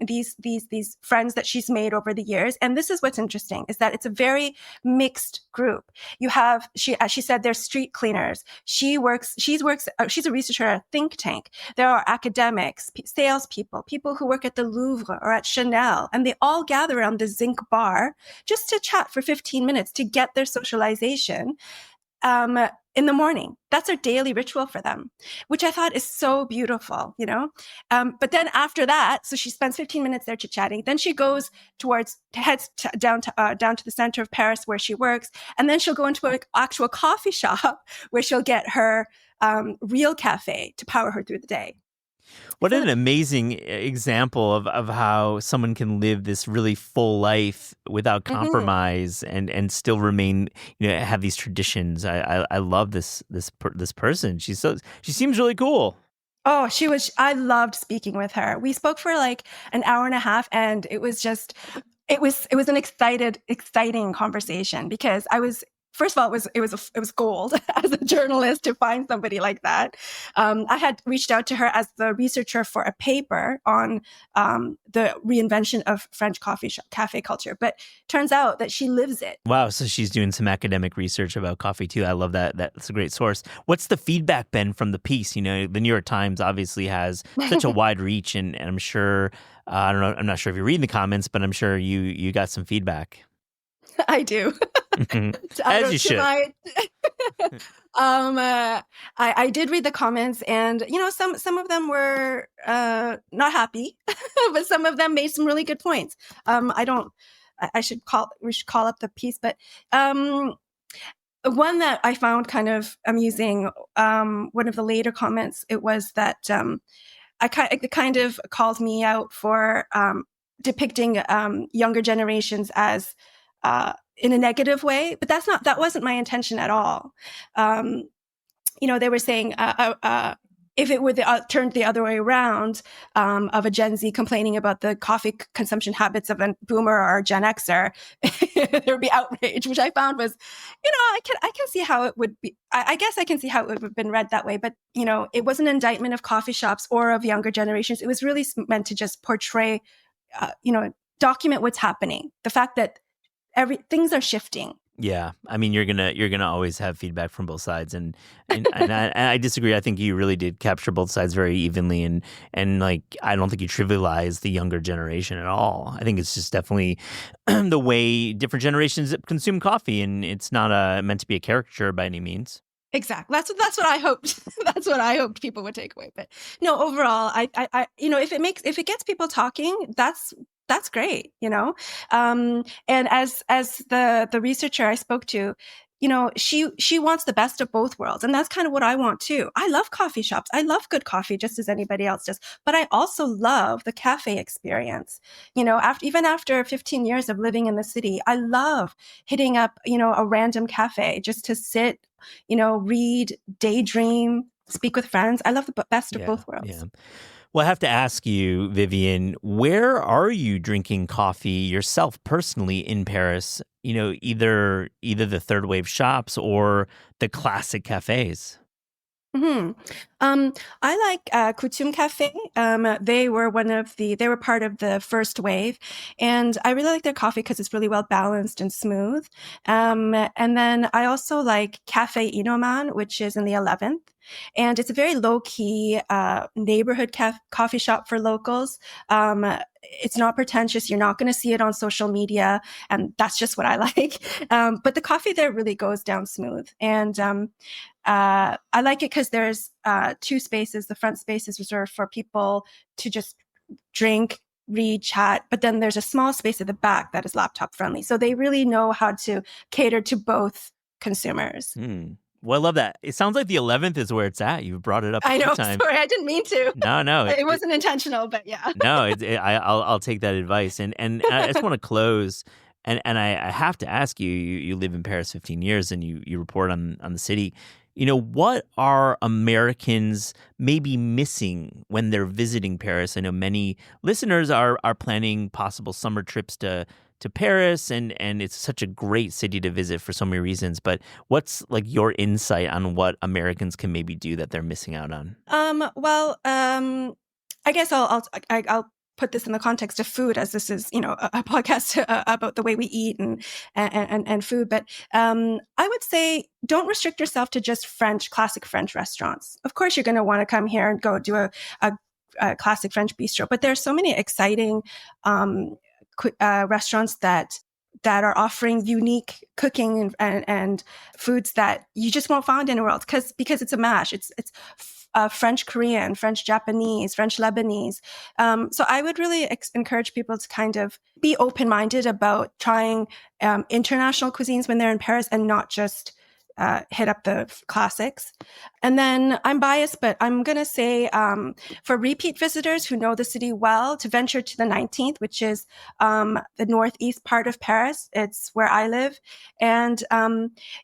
these friends that she's made over the years, and this is what's interesting, is that it's a very mixed group. You have, as she said, there's street cleaners. She's a researcher at a think tank. There are academics, salespeople, people who work at the Louvre or at Chanel, and they all gather around the Zinc bar just to chat for 15 minutes to get their socialization in the morning. That's their daily ritual for them, which I thought is so beautiful, you know? But then after that, so she spends 15 minutes there chit-chatting. Then she heads down to the center of Paris where she works. And then she'll go into an actual coffee shop where she'll get her real cafe to power her through the day. What an amazing example of how someone can live this really full life without compromise and still remain, have these traditions. I love this person. She seems really cool. Oh, I loved speaking with her. We spoke for like an hour and a half, and it was an exciting conversation, because first of all, it was gold as a journalist to find somebody like that. I had reached out to her as the researcher for a paper on the reinvention of French cafe culture, but turns out that she lives it. Wow, so she's doing some academic research about coffee too. I love that. That's a great source. What's the feedback been from the piece? The New York Times obviously has such a wide reach, and I'm sure I don't know. I'm not sure if you're reading the comments, but I'm sure you got some feedback. I do. As you should. I did read the comments, and some of them were not happy, but some of them made some really good points. We should call up the piece, but one that I found kind of amusing, one of the later comments, it was that it kind of called me out for depicting younger generations as in a negative way, but that wasn't my intention at all. They were saying if it were turned the other way around, of a Gen Z complaining about the coffee consumption habits of a boomer or a Gen Xer, there would be outrage, which I found was, I can see how it would be. I guess I can see how it would have been read that way, but it wasn't an indictment of coffee shops or of younger generations. It was really meant to just portray, document what's happening. The fact that things are shifting. Yeah, I mean, you're gonna always have feedback from both sides, and I disagree. I think you really did capture both sides very evenly, and like I don't think you trivialize the younger generation at all. I think it's just definitely the way different generations consume coffee, and it's not meant to be a caricature by any means. Exactly. That's what I hoped. That's what I hoped people would take away. But no, overall, I if it gets people talking, that's great, and as the researcher I spoke to, she wants the best of both worlds, and that's kind of what I want too. I love coffee shops. I love good coffee just as anybody else does, but I also love the cafe experience. After 15 years of living in the city, I love hitting up a random cafe just to sit, read, daydream, speak with friends. I love the best of both worlds. Yeah. Well, I have to ask you, Vivian, where are you drinking coffee yourself personally in Paris? Either the third wave shops or the classic cafes. I like Coutume Cafe. They were part of the first wave, and I really like their coffee because it's really well balanced and smooth. And then I also like Cafe Inoman, which is in the 11th. And it's a very low-key neighborhood coffee shop for locals. It's not pretentious. You're not going to see it on social media, and that's just what I like. But the coffee there really goes down smooth. And I like it because there's two spaces. The front space is reserved for people to just drink, read, chat, but then there's a small space at the back that is laptop friendly. So they really know how to cater to both consumers. Well, I love that. It sounds like the 11th is where it's at. You've brought it up a I few know. times. Sorry, I didn't mean to. No. It wasn't intentional, but yeah. No, I'll take that advice. And I just want to close. And I have to ask you, you live in Paris 15 years and you report on the city. What are Americans maybe missing when they're visiting Paris? I know many listeners are planning possible summer trips to Paris, and it's such a great city to visit for so many reasons. But what's like your insight on what Americans can maybe do that they're missing out on? I guess I'll put this in the context of food, as this is, a podcast about the way we eat and food. But I would say don't restrict yourself to just classic French restaurants. Of course, you're going to want to come here and go do a classic French bistro. But there's so many exciting restaurants that are offering unique cooking and foods that you just won't find anywhere else because it's a mash. It's French Korean, French Japanese, French Lebanese. So I would really encourage people to kind of be open-minded about trying international cuisines when they're in Paris and not just hit up the classics. And then I'm biased, but I'm going to say for repeat visitors who know the city well, to venture to the 19th, which is the northeast part of Paris. It's where I live. And,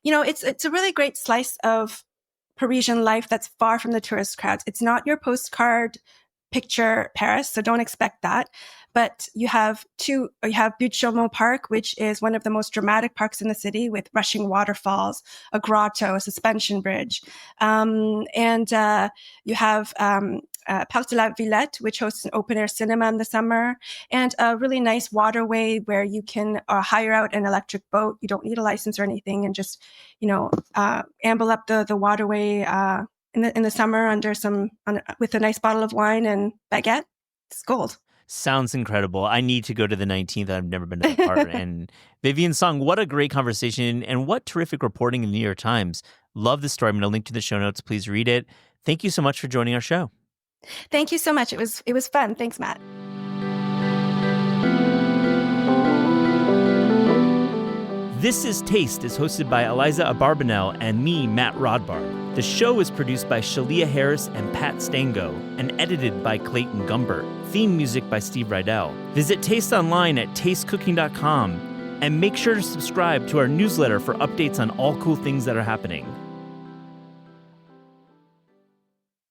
it's a really great slice of Parisian life that's far from the tourist crowds. It's not your postcard picture Paris, so don't expect that. But you have Butte Chaumont Park, which is one of the most dramatic parks in the city with rushing waterfalls, a grotto, a suspension bridge. And you have Parc de la Villette, which hosts an open-air cinema in the summer, and a really nice waterway where you can hire out an electric boat. You don't need a license or anything, and just, amble up the waterway in the summer with a nice bottle of wine and baguette. It's gold. Sounds incredible. I need to go to the 19th. I've never been to that part. And Vivian Song, what a great conversation and what terrific reporting in the New York Times. Love the story. I'm going to link to the show notes. Please read it. Thank you so much for joining our show. Thank you so much. It was fun. Thanks, Matt. This is Taste is hosted by Eliza Abarbanel and me, Matt Rodbard. The show is produced by Shalia Harris and Pat Stango and edited by Clayton Gumbert. Theme music by Steve Rydell. Visit Taste online at tastecooking.com and make sure to subscribe to our newsletter for updates on all cool things that are happening.